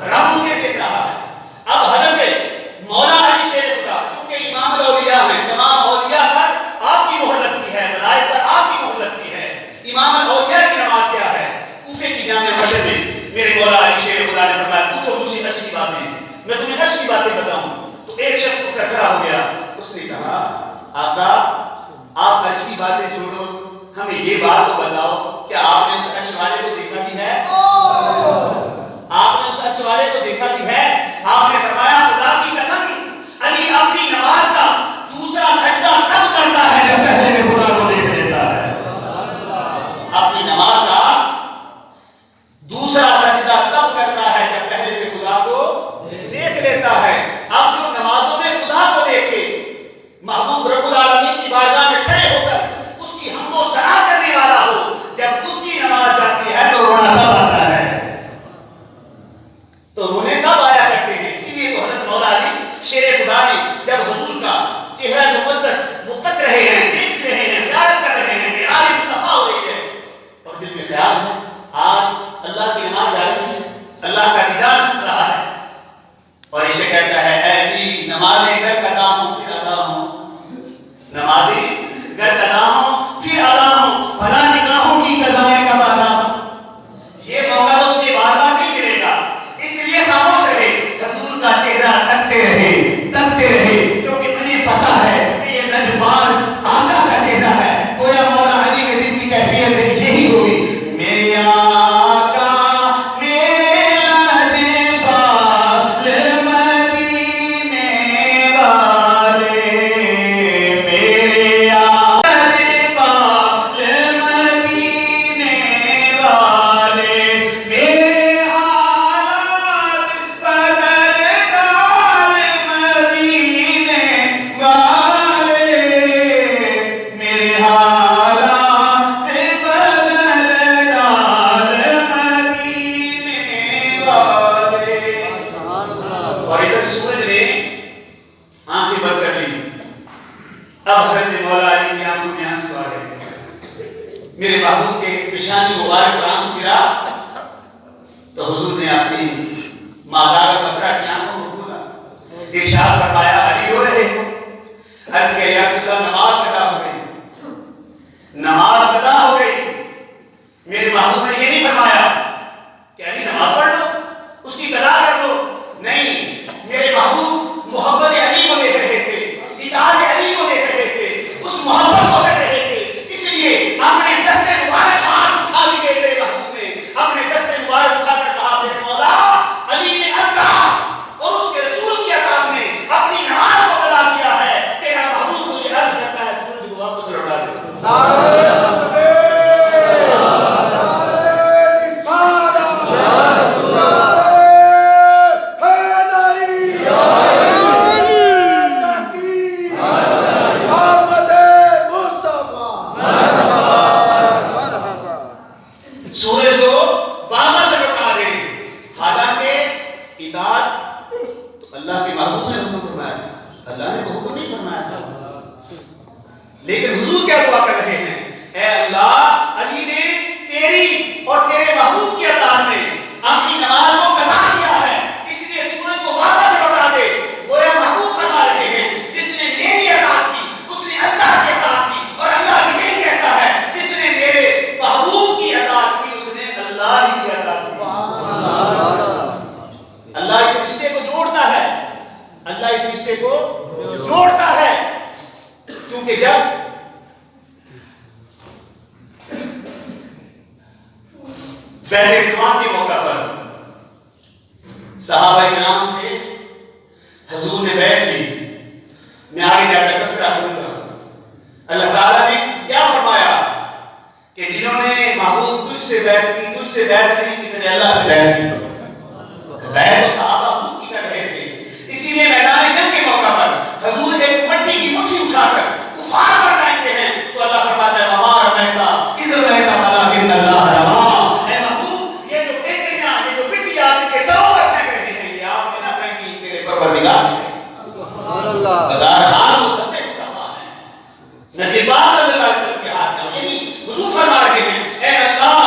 رب مجھے دیکھ رہا ہے۔ اب حضرت مولا علی شیر خدا چونکہ امام الاولیاء ہیں، تمام اولیاء پر آپ کی مہر لگتی ہے، ملائک پر آپ کی مہر لگتی ہے. امام الاولیاء کی نماز کیا ہے؟ کوفے کی جامع مسجد میں میرے مولا علی شیر خدا نے فرمایا پوچھو مجھ سے عرش کی باتیں، میں تمہیں عرش کی باتیں بتاؤں. تو ایک شخص اٹھ کر کھڑا ہو گیا، اس نے کہا آقا آپ عرش کی باتیں چھوڑو، ہمیں یہ بات تو بتاؤ کہ آپ نے اس عرش والے کو دیکھا بھی ہے؟ آپ نے اس عرش والے کو دیکھا بھی ہے؟ آپ نے فرمایا خدا کی قسم علی اپنی نماز کا دوسرا سجدہ تب کرتا ہے جب پہلے میں خدا کو دیکھ لیتا ہے. اپنی نماز کا دوسرا سجدہ تب کرتا ہے جب پہلے میں خدا کو دیکھ لیتا ہے. اب جو نمازوں میں خدا کو دیکھے، محبوب رب العالمین کی بارگاہ میں کھڑے ہو کر اس کی حمد و ثنا کرنے والا ہو، جب اس کی نماز جاتی ہے تو رونا تب آتا ہے، تو رونے تب آیا کرتے ہیں. اسی لیے تو حضرت مولا علی شیر خدا نے جب حضور کا چہرہ مقدس وہ تک رہے ہیں، دیکھ رہے ہیں، زیارت کر رہے ہیں، معراج مصطفیٰ ہو رہی ہے، اور دل میں خیال ہے آج اللہ کی نماز جا رہی ہے، اللہ کا دیدار چھپ رہا ہے، اور اسے کہتا ہے اے علی نمازیں گر قضا ہوں پھر ادا ہوں، نمازیں گر قضا ہوں پھر ادا ہوں، بھلا نگاہوں کی قضائیں کب ادا ہوں. یہ موقع تو تجھے بار بار نہیں ملے گا، اس لیے خاموش رہے، حضور کا چہرہ تکتے رہے کیونکہ انہیں پتا ہے کہ یہ نجبان آقا کا چہرہ ہے. گویا مولا علی کے دل کی کیفیت یہی ہوگی، میرے آقا میرے لجپال مدینے والے، میرے آقا لجپال مدینے والے، میرے حالات بدل ڈال مدینے والے، میرے حالات بدل ڈال مدینے والے. اور ادھر سورج نے آنکھیں بند کر لی. اب حضرت مولا علی کی آنکھوں میں آنسو آ گئے. میرے محبوب کے پیشانی مبارک پر آنسو گرا تو حضور نے اپنی مازار بصرہ کی آنکھوں کو کھولا، ارشاد فرمایا علی رو رہے ہو؟ عرض کیا یا رسول اللہ نماز قضا ہو گئی، نماز قضا ہو گئی. میرے محبوب نے یہ نہیں فرمایا کہ علی نماز پڑھ لو اس کی قضا کر دو، نہیں، میرے محبوب محبت علی کو دیکھ رہے تھے، اطاعت علی کو دیکھ رہے تھے، اس محبت کو کر رہے تھے. اس لیے اپنے دست مبارک ہاتھ اٹھا لیے میرے محبوب نے، اپنے دست مبارک اٹھا کر کہا میرے مولا علی نے اللہ اور اس کے رسول کی اطاعت میں اپنی نماز کو قضا کیا ہے، تیرا محبوب مجھے عرض کرتا ہے سورج کو واپس لوٹا دے. سورج کو واپس لوٹا دے. حالانکہ اطاعت تو اللہ کے محبوب نے حکم فرمایا تھا، اللہ نے تو حکم نہیں فرمایا تھا، لیکن حضور کیا دعا کر رہے ہیں، اے اللہ علی نے تیری اور تیرے محبوب کی اطاعت میں اپنی نماز کو قضا کیا ہے، اس لیے سورج کو واپس لوٹا دے. گویا محبوب فرما رہے ہیں جس نے میری اطاعت کی اس نے اللہ کی اطاعت کی، اور اللہ بھی یہی کہتا ہے جس نے میرے محبوب کی اطاعت کی اس نے اللہ ہی کی اطاعت کی. اللہ اس رشتے کو جوڑتا ہے، اللہ اس رشتے کو جوڑتا ہے، کیونکہ جب بیعت رضوان کے موقع پر صحابہ کرام سے حضور نے بیعت لی، میں آگے جا کر تذکرہ کروں گا. اللہ تعالیٰ نے کیا فرمایا کہ جنہوں نے محبوب تجھ سے بیعت کی، تجھ سے بیعت نہیں کی، نے اللہ سے بیعت کی. بیعت صحابہ حضور کی کر رہے تھے، اسی لیے میدان جنگ کے موقع پر حضور ایک مٹی کی مٹھی اٹھا کر کفار پر پھینکتے ہیں تو اللہ فرماتا ہے وما رمیتا اذ رمیتا ولکن اللہ رمی. اے محبوب یہ جو ٹیکریاں، یہ جو مٹی آپ کے سروں پر پھینک رہے ہیں یہ آپ نے نہ پھینکی، تیرے پروردگار نے. سبحان اللہ. بہرحال وہ دستے مصطفیٰ ہیں، نبی پاک صلی اللہ علیہ وسلم کے ہاتھ ہیں. یعنی حضور فرما رہے ہیں اے اللہ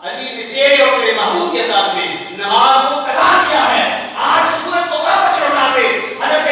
علی نے تیرے اور تیرے محبوب کی اطاعت میں نماز کو قضا کیا ہے، آج سورج کو واپس لوٹا دے. حضرت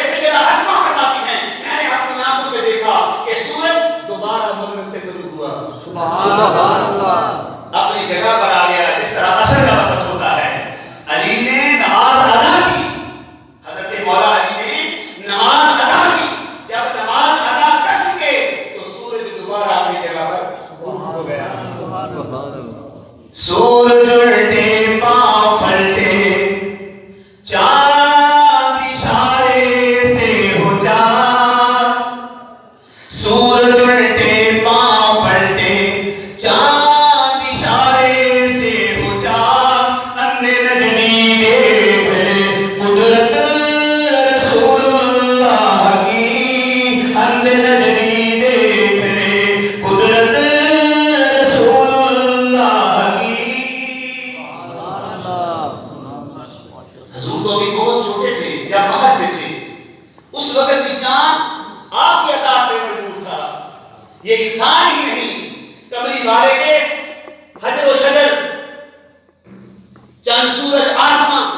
چاند سورج آسمان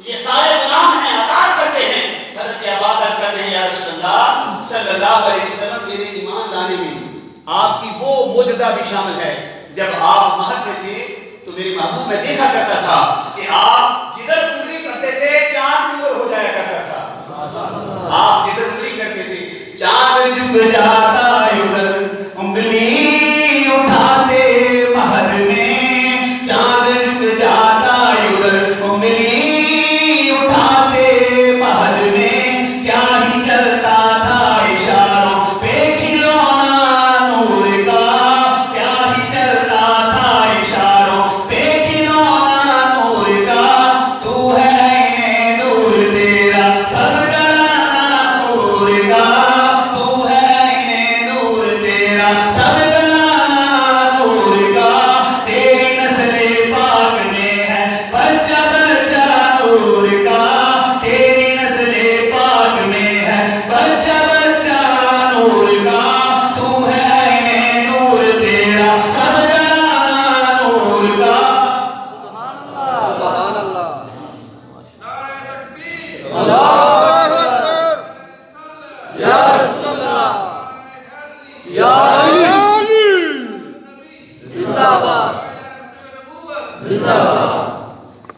یہ سارے غلام ہیں، اطاعت کرتے ہیں. حضرت عباس عرض کرتے ہیں یا رسول اللہ صلی اللہ علیہ وسلم میرے ایمان لانے میں آپ کی وہ معجزہ بھی شامل ہے. جب آپ مہد میں تھے تو میرے محبوب میں دیکھا کرتا تھا کہ آپ جدھر انگلی کرتے تھے چاند بھی ادھر ہو جایا کرتا تھا. آپ جدھر انگلی کرتے تھے چاند جھک جاتا ادھر انگلی اٹھاتے مہد میں، چاند جھک جاتا ادھر انگلی اٹھاتے مہد میں، کیا ہی چلتا تھا اشاروں پہ کھلونا نور کا، کیا ہی چلتا تھا اشاروں پہ کھلونا نور کا. تو ہے عین نور تیرا سب گرانا نور کا، تو ہے عین نور تیرا سب گرانا نور کا. تیری نسل پاک میں ہے بچہ بچہ نور کا، تیری نسل پاک میں ہے بچہ بچہ نور کا. تو ہے عین نور تیرا سب گرانا نور کا. سبحان اللہ. اللہ اکبر. یا رسول اللہ. یا علی زندہ باد. زندہ باد.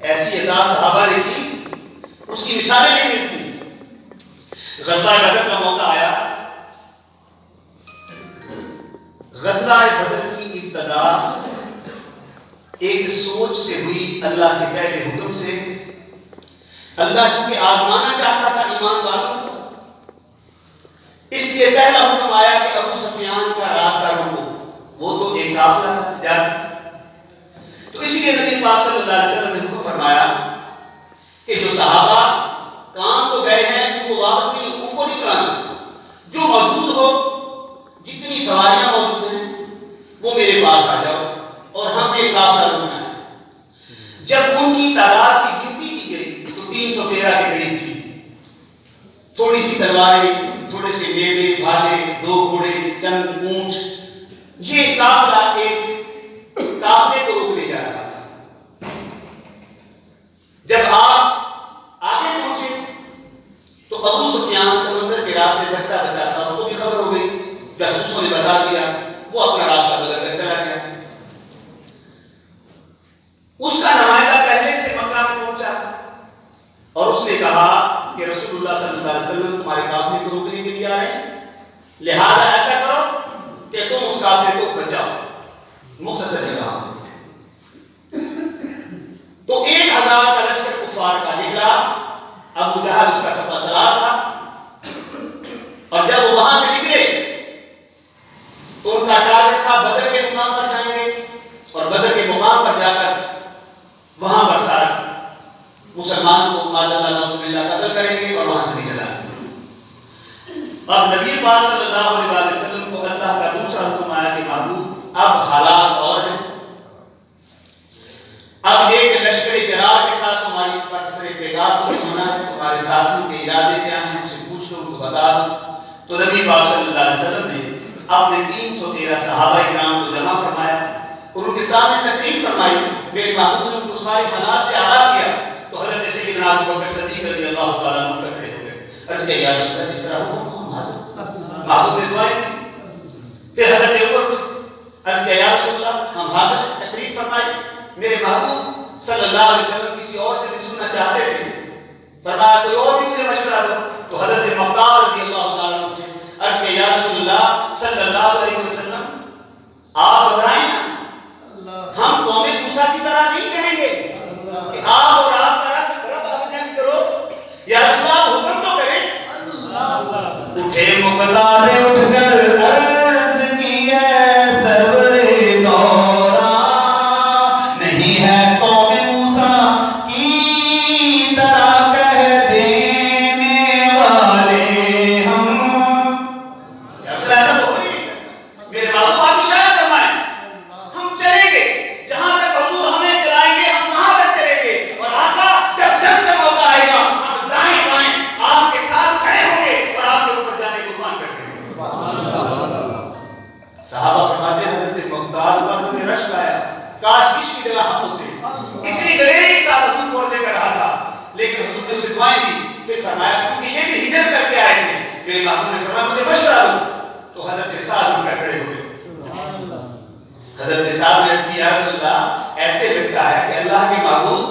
ایسی ادا صحابہ نے کی اس کی مثالیں نہیں ملتی. غزوہ بدر کا موقع آیا. غزوہ بدر کی ابتدا ایک سوچ سے ہوئی اللہ کے پہلے حکم سے. اللہ چونکہ آزمانا چاہتا تھا ایمان والوں کو، اس لیے پہلا حکم آیا کہ ابو سفیان کا راستہ روکو. وہ تو ایک قافلہ تھا تجارتی، تو اسی لیے نبی پاک صلی اللہ علیہ وسلم نے حکم فرمایا کہ جو صحابہ کام تو گئے ہیں ان کو واپس نہیں، ان کو نہیں کرانا. جو موجود ہو، جتنی سواریاں موجود ہیں وہ میرے پاس آ جاؤ اور ہم نے قافلہ روکنا ہے. جب ان کی تعداد کی گنتی کی گئی تو 313 کے قریب تھی. تھوڑی سی تلواریں، تھوڑے سے نیزے، بھالے، 2 گھوڑے، چند اونٹ، یہ قافلہ ایک قافلے کو روکنے جا رہا تھا. جب آپ آگے پہنچے تو ابو سفیان سمندر کے راستے بچتا بچا تھا. اس کو بھی خبر ہو گئی، جاسوسوں نے بتا دیا، وہ اپنا راستہ بدل کر چلا گیا. اس کا نمائندہ پہلے سے مکہ میں پہنچا اور اس نے کہا کہ رسول اللہ صلی اللہ علیہ وسلم تمہارے قافلے کو روکنے کے لیے آ رہے ہیں، لہذا ایسا کرو کہ تم اس قافلے کو بچاؤ. مختصر نے کہا. تو 1000 کا لشکر کفار کا نکلا. ابو جہل اس کا سپہ سالار تھا، اور جب وہ وہاں سے نکلے تو ان کا ٹارگٹ تھا بدر کے مقام پر جائیں گے اور بدر کے مقام پر جا کر وہاں پر سارا مسلمانوں کو معاذ اللہ قتل کریں گے اور وہاں سے نکل آئیں گے. اب نبی پاک صلی اللہ علیہ وسلم کو اللہ کا دوسرا حکم آیا کہ محبوب اب حالات اور ہیں. اب ایک لشکری جرار کے ساتھ تمہاری برسر پیغام کو ہونا ہے، تمہارے ساتھیوں کے ارادے کیا ہیں ان سے پوچھ کر ان کو بتا دو. تو نبی پاک صلی اللہ علیہ وسلم نے اپنے 313 صحابہ کرام کو جمع فرمایا اور ان کے سامنے تقریر فرمائی. میرے محبوب نے ان کو سارے حالات سے آگاہ کیا تو حضرت سیدنا ابو بکر صدیق رضی اللہ تعالیٰ عنہ کھڑے ہو گئے. عرض کیا یا رسول اللہ جس طرح حکم ہم حاضر. محبوب نے دعائیں کی. پھر حضرت عمر عرض کیا یا رسول اللہ ہم حاضر. تقریر فرمائی. میرے محبوب صلی اللہ علیہ وسلم کسی اور سے بھی سننا چاہتے تھے. فرمایا کوئی اور بھی مجھے مشورہ دو. تو حضرت مقدار رضی اللہ تعالیٰ عنہ اٹھے. عرض کیا یا رسول اللہ صلی اللہ علیہ وسلم آپ گھبرائیں نا، ہم قوم موسیٰ کی طرح نہیں کہیں گے کہ آپ اور آپ کا رب اب جنگ کرو. یا رسول اللہ آپ حکم تو کریں. اٹھے مقدار اٹھ کر عرض کی ہے سرور دورہ نہیں ہے قوم موسیٰ کی طرح کہہ دینے والے ہم. یا رسول ایسا تو ہو ہی نہیں سکتا. میرے محبوب آپ اشارہ فرمائیں ہم چلیں گے جہاں تک حضور ہمیں چلائیں گے ہم وہاں تک چلیں گے. اور آقا جب جنگ کا موقع آئے گا ہم دائیں بائیں آپ کے ساتھ کھڑے ہوں گے اور آپ کے اوپر جانے قربان کر دیں گے. دعائیں دی. پھر فرمایا چونکہ یہ بھی ہجرت کر کے آئے تھے, میرے محبوب نے فرمایا مجھے مشورہ دو. تو حضرت سعد اٹھ کر کھڑے ہو گئے. حضرت سعد نے عرض کی یا رسول اللہ ایسے لگتا ہے کہ اللہ کے محبوب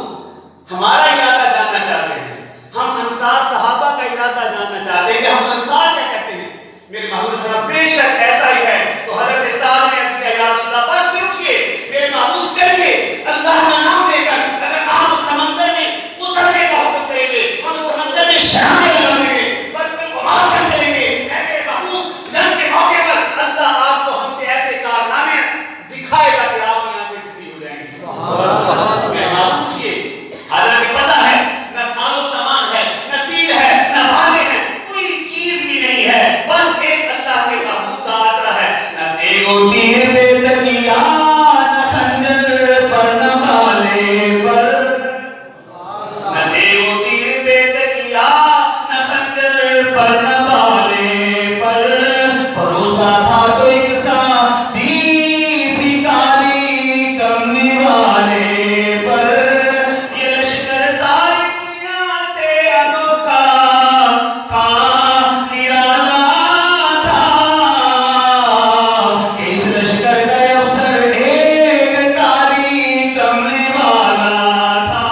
ہمارا ارادہ جاننا چاہتے ہیں, ہم انصار صحابہ کا ارادہ جاننا چاہتے ہیں کہ ہم انصار کیا کہتے ہیں. میرے محبوب نے فرمایا بے شک ایسا ہی ہے. تو حضرت سعد نے عرض کیا یا رسول اللہ بس پھر اٹھئے میرے محبوب چلیے اللہ کا نام لے کر اگر آپ سمندر میں اترنے کا حکم کریں گے ہم سمندر میں شرابیں لگا دیں گے بس پھر گھما کر چلیں گے. اے میرے محبوب جنگ کے موقع پر اللہ آپ کو ہم سے ایسے کارنامے دکھائے گا کہ آپ یہاں پہ ٹھنڈی ہو جائیں گے. میرے محبوب اٹھئے. حالانکہ پتہ ہے نہ ساز و سامان ہے نہ تیر ہے نہ بھالے ہیں, کوئی چیز بھی نہیں ہے, بس ایک اللہ کے محبوب کا آسرا ہے. نہ تیغ و تیر پہ تکیہ نہ خنجر پر نہ بھالے پر, نہ تیغ و تیر پہ تکیہ نہ خنجر پر نہ بھالے پر, بھروسہ تھا تو ایک سادی سی کالی کمنی والے پر. یہ لشکر ساری دنیا سے انوکھا تھا, نرالا تھا کہ اس لشکر کا افسر ایک کالی کمنی والا تھا.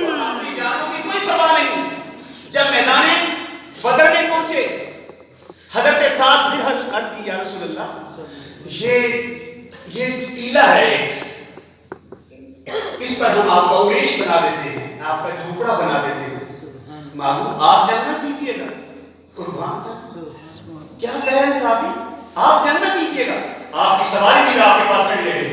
اور اپنی جانوں کی کوئی پرواہ نہیں. جب میدان بدر میں پہنچے حضرت سعد پھر عرض کی یا رسول اللہ یہ ٹیلا ہے ایک, اس پر ہم آپ کا اوریش بنا دیتے ہیں, آپ کا جھوپڑا بنا دیتے ہیں. محبوب آپ جنگ نہ کیجیے گا. قربان صاحب کیا کہہ رہے ہیں صحابی, آپ جنگ نہ کیجیے گا, آپ کی سواری بھی آپ کے پاس کھڑی رہے,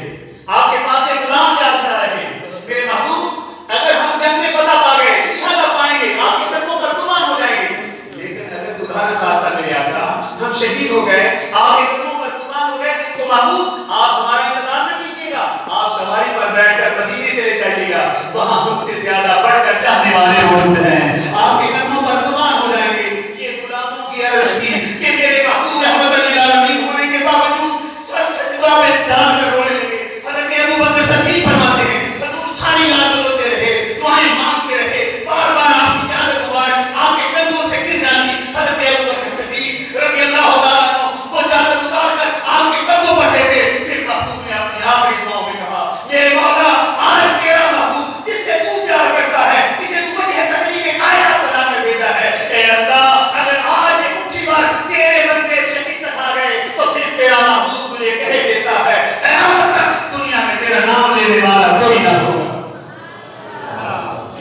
آپ کے پاس ایک غلام تیار کھڑا رہے. میرے محبوب اگر ہم جنگ میں فتح پا گئے انشاءاللہ پائیں گے, آپ کے قدموں پر قربان ہو جائیں گے. لیکن اگر خدا نہ خواستہ میرے آقا ہم شہید ہو گئے, آپ کے قدموں پر قربان ہو گئے, تو محبوب آپ ہمارا انتظار نہ کیجیے گا, آپ سواری پر بیٹھ کر مدینے چلے جائیے گا, وہاں ہم سے زیادہ بڑھ کر چاہنے والے موجود ہیں, آپ کے قدموں پر قربان ہو جائیں گے. یہ غلاموں کی عرض تھی کہ میرے محبوب رحمت للعالمین ہونے کے باوجود سر سجدہ میں ڈال کر رونے لگے. حضرت ابو بکر صدیق فرماتے ہیں حضور ساری رات روتے رہے, دعائیں مانگتے رہے, بار بار آپ کی چادر مبارک آپ کے کندھوں سے گر جاتی. حضرت ابو بکر صدیق رضی اللہ تعالیٰ عنہ وہ چادر اتار کر آپ کے کندھوں پر دیتے. پھر محبوب نے اپنی آخری دعاؤں میں کہا میرے مولا آج تیرا محبوب جس سے تو پیار کرتا ہے, جسے تو وجہ تخلیق کائنات بنا کر بھیجا ہے, اے اللہ اگر آج یہ مٹھی بھر تیرے بندے شکست کھا گئے تو پھر تیرا محبوب تجھے کہہ دیتا ہے قیامت تک دنیا میں تیرا نام لینے والا کوئی نہ ہوگا.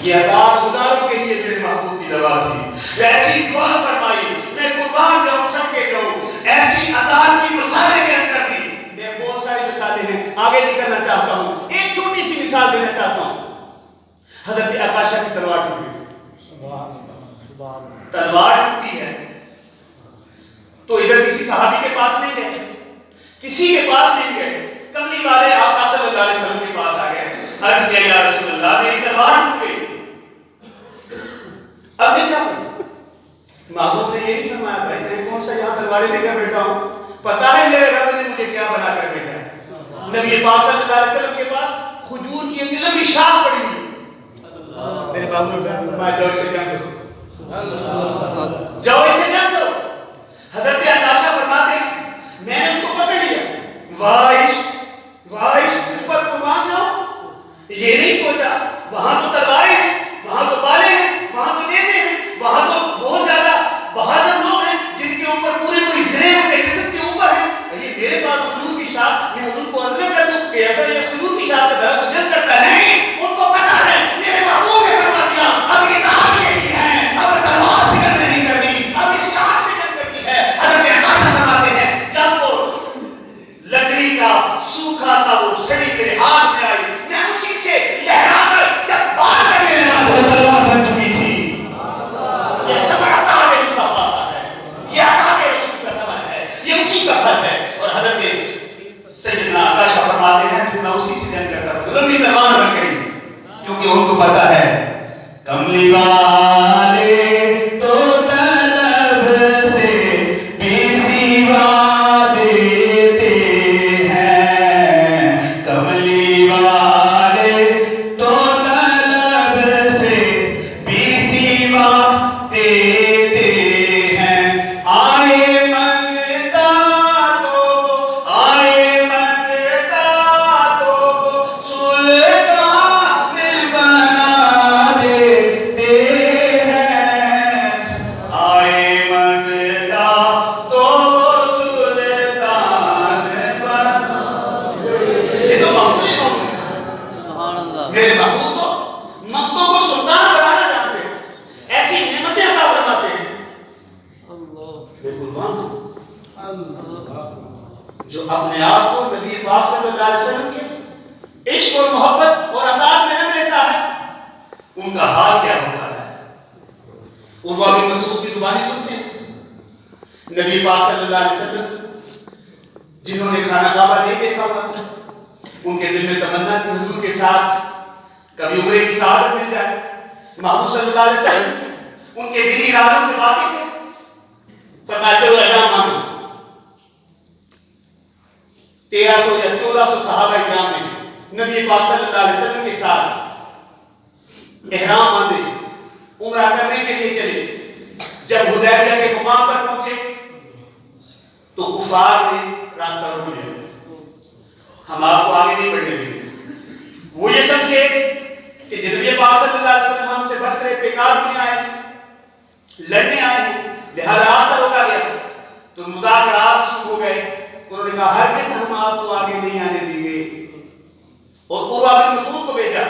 یہ عطار گزاروں کے لیے میرے محبوب کی دعا تھی. ایسی دعا فرمائی میں قربان جاؤں سب کے جاؤں, ایسی عطار کی مثالیں بیان کر دی. میں بہت ساری مثالیں ہیں آگے نکلنا چاہتا ہوں, ایک چھوٹی سی مثال دینا چاہتا ہوں. حضرت عکاشہ کی تلوار ٹوٹی, تلوار ٹوٹی ہے تو ادھر کسی صحابی کے پاس نہیں گئے, کسی کے پاس نہیں گئے, کملی والے آقا صلی اللہ علیہ وسلم کے پاس آ گئے. عرض کیا یا رسول اللہ میری تلوار ٹوٹ گئی, اب میں کیا کروں. محبوب نے یہ نہیں فرمایا بھائی میں کون سا یہاں تلواریں لے کر بیٹھا ہوں, پتا ہے میرے رب نے مجھے کیا بنا کر بھیجا ہے. نبی پاک صلی اللہ علیہ وسلم کے پاس کھجور کی ایک لمبی شاخ پڑی ہوئی. میرے باپ نے فرمایا جاؤ اسے جنگ کرو, جاؤ اسے جنگ کرو. حضرت عکاشہ فرماتے ہیں میں نے اس کو پکڑ لیا, واہ عشق پر قربان جاؤ. یہ نہیں سوچا وہاں تو تلواریں ہیں, وہاں تو بالے ہیں, وہاں تو نیزے ہیں, وہاں تو بہت زیادہ بہادر لوگ ہیں جن کے اوپر پوری زریں ان کے جسم کے اوپر ہیں. یہ میرے پاس حضور کی شاخ, میں حضور کو عزم کر دوں کہ ایسا یہ حضور کی شاخ سے درخت جنگ کرتا نہیں. ان کو پتا ہے میرے محبوب نے فرما دیا اب یہ دعوت یہی ہے, اب تلوار سے جنگ نہیں کرنی, اب اس شاخ سے جنگ کرنی ہے. حضرت عکاشہ فرماتے ہیں جب وہ لکڑی کا سوکھا سا وہ چھڑی میرے ہاتھ میں آئی, میں اسی سے لہرا کر جب وار کرنے لگا تو تلوار بن چکی تھی. یہ صبر عطا ہے مصطفیٰ کا ہے, یہ عطا ہے رسول کا صبر ہے, یہ اسی کا پھل ہے. اور حضرت سیدنا عکاشہ فرماتے ہیں پھر میں اسی سے جنگ کرتا تھا, لمبی تلوار بن گئی, کیونکہ ان کو پتا ہے کملی والے تو طلب سے بے سوا دیتے ہیں، کملی والے تو طلب سے بے سوا دیتے ہیں، آئے منگتا تو سلطان بنا دیتے ہیں، آئے منگتا تو سلطان بنا. یہ تو معمولی سبحان اللہ. میرے محبوب تو مقتوں کو سلطان بنانا جانتے ہیں، ایسی نعمتیں عطا فرماتے ہیں. اللہ. بے قربان جو اپنے آپ کو نبی پاک صلی اللہ علیہ وسلم کے عشق اور محبت اور اطاعت میں رکھ لیتا ہے، ان کا حال کیا ہوتا ہے. عروہ بن مسعود کی زبانی سنتے ہیں. نبی پاک صلی اللہ علیہ وسلم جنہوں نے خانہ کعبہ نہیں دیکھا ہوا تھا، ان کے دل میں تمنا تھی حضور کے ساتھ کبھی عمرے کی سعادت مل جائے. محبوب صلی اللہ علیہ وسلم ان کے دلی ارادوں سے واقف تھے. فرمایا چلو احرام باندھو. 1300 یا 1400 صحابہ کرام نے نبی پاک صلی اللہ علیہ وسلم کے ساتھ احرام باندھے، عمرہ کرنے کے لیے چلے. جب حدیبیہ کے مقام پر پہنچے تو کفار نے راستہ روک لیا، ہم آپ کو آگے نہیں بڑھنے دیں گے. وہ یہ سمجھے کہ نبی پاک صلی اللہ علیہ وسلم ہم سے برسر پیکار ہونے آئے ہیں، لڑنے آئے ہیں، لہذا راستہ روکا گیا. تو مذاکرات شروع ہو گئے. انہوں نے کہا ہرگز ہم آپ کو آگے نہیں آنے دیں گے. اور عروہ بن مسعود کو بھیجا،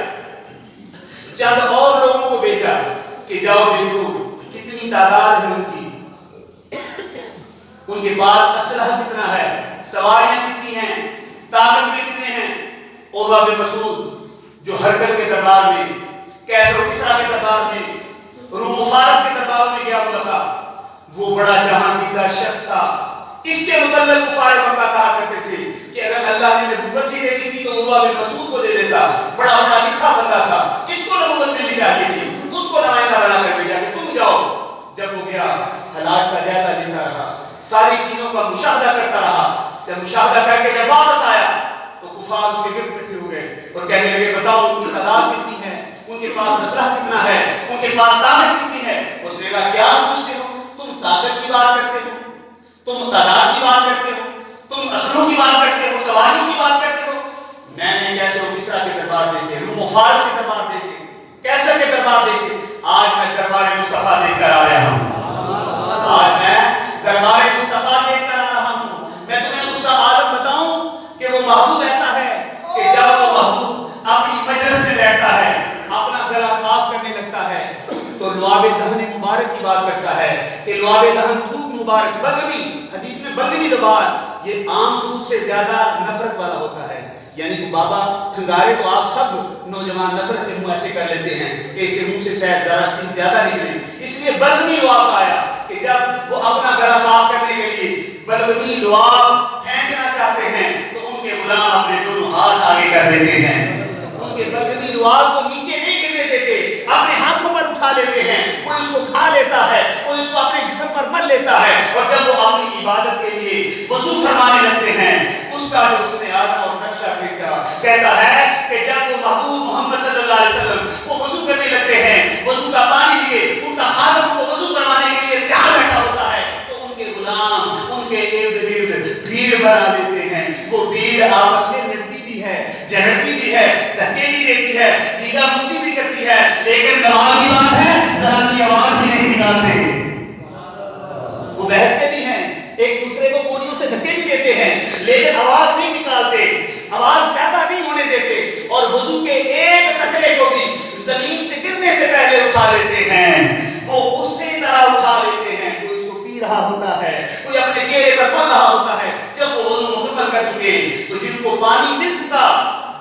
چند اور لوگوں کو بھیجا کہ جاؤ دیکھو کتنی تعداد ہے ان کی، ان کے پاس اسلحہ کتنا ہے، سواریاں کتنی ہیں، طاقت میں کتنے ہیں. عروہ بن مسعود جو ہرکل کے دربار میں، کیسر و کسریٰ کے دربار میں، روم و فارس کے دربار میں گیا ہوا تھا، وہ بڑا جہاں دیدہ شخص تھا. اس کے متعلق کفار مکہ کہا کرتے تھے کہ اگر اللہ نے نبوت ہی دے دی تھی تو عروہ بن مسعود کو دے دیتا، بڑا بڑا لکھا بندہ تھا، اس کو نبوت ملنی چاہیے تھی، اس کو نمائندہ بنا کر بھیجا کہ تم جاؤ. جب وہ گیا حالات کا جائزہ لیتا رہا، ساری چیزوں کا مشاہدہ کرتا رہا. جب مشاہدہ کر کے جب واپس آیا تو کفار اس کے گرد اکٹھے ہو گئے اور کہنے لگے بتاؤ ان کی تعداد کتنی ہے، ان کے پاس اسلحہ کتنا ہے، ان کے پاس طاقت کتنی ہے. اس نے کہا کیا پوچھتے ہو، تم طاقت کی بات کرتے ہو، تم تعداد کی بات کرتے ہو، تم اسلحوں کی بات کرتے ہو، سواریوں کی بات کرتے ہو. میں نے کیسر و کسریٰ کے دربار دیکھے، روم و فارس کے دربار دیکھے، کیسر کے دربار دیکھے. آج میں دربار مصطفیٰ دیکھ کر آ رہا ہوں، آج میں دربار مصطفیٰ دیکھ کر آ رہا ہوں. میں تمہیں اس کا عالم بتاؤں کہ وہ محبوب ایسا ہے کہ جب وہ محبوب اپنی مجلس میں بیٹھتا ہے، اپنا گلا صاف کرنے لگتا ہے تو لعاب دہن مبارک کی بات کرتا ہے کہ لعاب دہن تھوک مبارک، بلغمی، حدیث میں بلغمی لباس، یہ عام تھوک سے زیادہ نفرت والا ہوتا ہے. یعنی کہ بابا کھنگارے تو آپ سب نوجوان نفرت سے منہ ایسے کر لیتے ہیں کہ اس کے منہ سے شاید ذرا سی زیادہ نکلے، اس لیے بلغمی لعاب آیا کہ جب وہ اپنا گلا صاف کرنے کے لیے بلغمی لعاب پھینکنا چاہتے ہیں تو ان کے غلام اپنے دونوں ہاتھ آگے کر دیتے ہیں، ان کے بلغمی لعاب کو نیچے نہیں گرنے دیتے، اپنے ہاتھوں پر اٹھا لیتے ہیں. کوئی اس کو کھا لیتا ہے، کوئی اس کو اپنے جسم پر مل لیتا ہے، اور جب وہ اپنی عبادت کے لیے وضو فرمانے لگتے ہیں، اس کا جو اس نے آدم اور نقشہ کھینچا کہتا ہے کہ جب وہ محبوب محمد صلی اللہ علیہ وسلم وہ وضو کرنے لگتے ہیں، وضو کا پانی لیے ان کا خادم کو وضو کروانے کے لیے تیار بیٹھا ہوتا ہے تو ان کے غلام ان کے ارد گرد بھیڑ بنا دیتے ہیں. وہ بھیڑ آپس میں لڑتی بھی ہے، جھگڑتی بھی ہے، دھکے بھی دیتی ہے، دیگا مستی بھی کرتی ہے، لیکن کمال کی بات ہے ذرا کی آواز بھی نہیں نکالتے. وہ بحثتے بھی ہیں، ایک دوسرے کو گولیوں سے دھکے بھی دیتے ہیں، لیکن آواز نہیں نکالتے، آواز پیدا نہیں ہونے دیتے. اور وضو کے ایک قطرے کو بھی زمین سے گرنے سے پہلے اٹھا لیتے ہیں، وہ اسی طرح اٹھا لیتے ہیں. کوئی اس کو پی رہا ہوتا ہے، کوئی اپنے چہرے پر پڑ رہا ہوتا ہے. جب وہ وضو مکمل کر چکے تو جن کو پانی مل چکا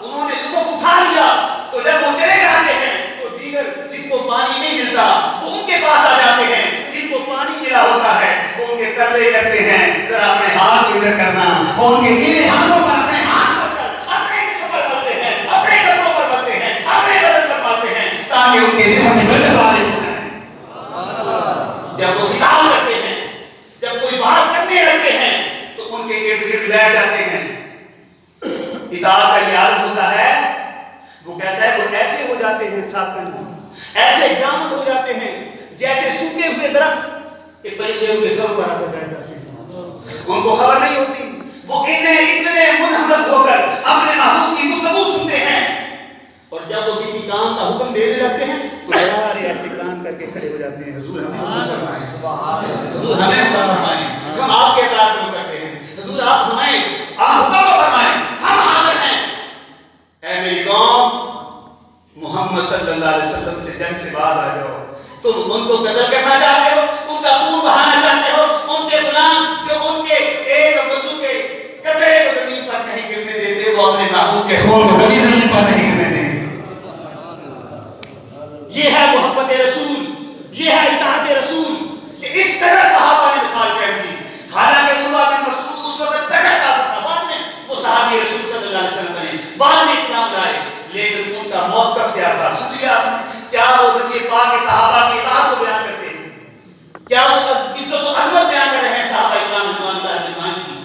انہوں نے لطف اٹھا لیا، تو جب وہ چلے جاتے ہیں تو دیگر جن کو پانی نہیں ملتا وہ ان کے پاس آ جاتے ہیں. جن کو پانی ملا ہوتا ہے وہ ان کے ترلے کرتے ہیں ذرا اپنے ہاتھ کو ادھر کرنا، اور ان کے گیلے ہاتھوں پر اپنے ہاتھ رکھ کر اپنے جسم پر ملتے ہیں، اپنے کپڑوں پر ملتے ہیں، اپنے بدن پر ملتے ہیں تاکہ ان کے جسم میں ایسے ہو جاتے ہیں ساکن، ایسے جامد ہو جاتے ہیں جیسے سوکھے ہوئے درخت کہ پرندے ان کے سر پر آ کر بیٹھ جاتے ہیں، ان کو خبر نہیں ہوتی، وہ اتنے منہمک ہو کر اپنے محبوب کی گفتگو سنتے ہیں، اور جب وہ کسی کام کا حکم دینے لگتے ہیں تو سارے ایسے کام کر کے کھڑے ہو جاتے ہیں، حضور ہمیں حکم فرمائیں، حضور ہمیں حکم فرمائیں، ہم آپ کے اطاعت میں کرتے ہیں، حضور آپ حکم کو فرمائیں، ہم حاضر ہیں۔ اے میری قوم، محمد صلی اللہ علیہ وسلم سے جنگ سے باز آ جاؤ، تم ان کو قتل کرنا چاہتے ہو، ان کا خون بہانا چاہتے ہو، ان کے غلام جو ان کے ایک وضو کے قطرے کو زمین پر نہیں گرنے دیتے، وہ اپنے محبوب کے خون کو کبھی زمین پر نہیں گرنے دیں گے۔ یہ ہے محبت رسول، یہ ہے اطاعت رسول، کہ اس قدر صحابہ نے مثال قائم کی۔ حالانکہ عروہ بن مسعود اس وقت کٹر کافر تھا، بعد میں وہ صحابی رسول صلی اللہ علیہ وسلم بنے، بعد میں اسلام لائے، لیکن ان کا موقف کیا تھا؟ سن لیا آپ نے؟ کیا وہ نبی پاک کے صحابہ کی اطاعت کو بیان کرتے ہیں؟ کیا وہ عزت و عظمت بیان کر رہے ہیں صحابہ اکرام رضوان اللہ علیہم کی؟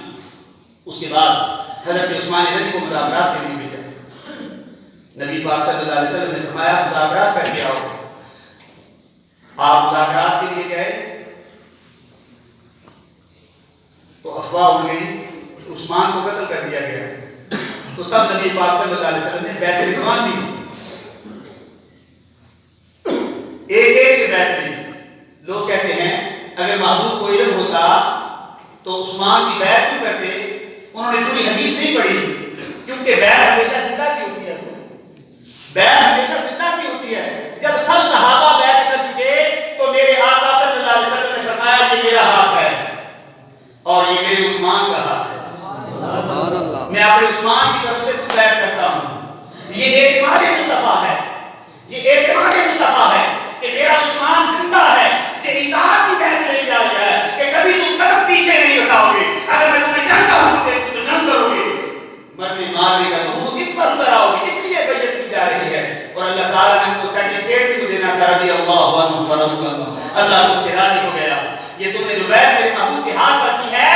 اس کے بعد حضرت عثمان غنی کو مذاکرات کے لیے بھیجا، نبی پاک صلی اللہ علیہ وسلم نے فرمایا مذاکرات کر کے آؤ۔ آپ مذاکرات کے لیے گئے تو افواہ اڑ گئی، عثمان کو قتل کر دیا گیا، تو تب نبی پاک صلی اللہ علیہ وسلم نے بیعت رضوان دی، ایک سے بیعت لی۔ لوگ کہتے ہیں اگر محبوب کو علم ہوتا تو عثمان کی بیعت کیوں کرتے؟ انہوں نے پوری حدیث نہیں پڑھی، کیونکہ بیعت ہمیشہ زندہ کی ہوتی ہے، بیعت ہمیشہ زندہ کی ہوتی ہے۔ جب سب صحابہ بیعت کر چکے تو میرے آقا صلی اللہ علیہ وسلم نے فرمایا یہ میرا ہاتھ ہے اور یہ میرے عثمان کا ہاتھ ہے، میں اپنے عثمان کی طرف سے بیعت کرتا ہوں۔ یہ اعتماد مصطفیٰ ہے، یہ اعتماد مصطفیٰ ہے کہ میرا عثمان زندہ ہے، کہ اطاعت کی بیعت نہیں جا رہا ہے، کہ کبھی تم قدم پیچھے نہیں ہٹاؤ گے، اگر میں تمہیں جنگ کا حکم دے دوں تو جنگ کرو گے، مرنے مارنے کا تو تم اس پر اتر آؤ گے، اس لیے بیعت کی جا رہی ہے۔ اور اللہ تعالیٰ نے ان کو سرٹیفکیٹ بھی تو دینا تھا، رضی اللہ عنہ ورضوا عنہ، اللہ تم سے راضی ہو گیا، یہ تم نے جو بیعت میرے محبوب کے ہاتھ پر کی ہے،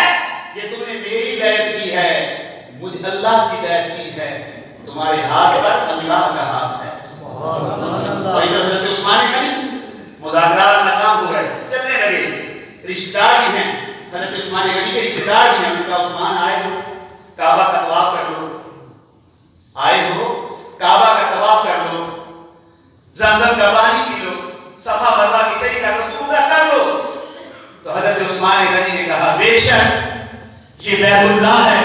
یہ تم نے میری بیعت کی ہے، مجھ اللہ کی بیعت کی ہے، تمہارے ہاتھ پر اللہ کا ہاتھ ہے۔ اور ادھر حضرت عثمان غنی مذاکرات ناکام ہو گئے، چلنے لگے، رشتہ دار بھی ہیں، حضرت عثمان غنی کے رشتہ دار بھی ہیں، ان کا عثمان آئے ہو کعبہ کا طواف کر لو، آئے ہو کعبہ کا طواف کر لو، زمزم کا پانی پی لو، صفا مروہ کی صحیح کر لو، تم عمرہ کر لو۔ تو حضرت عثمان غنی نے کہا بے شک یہ بیت اللہ ہے،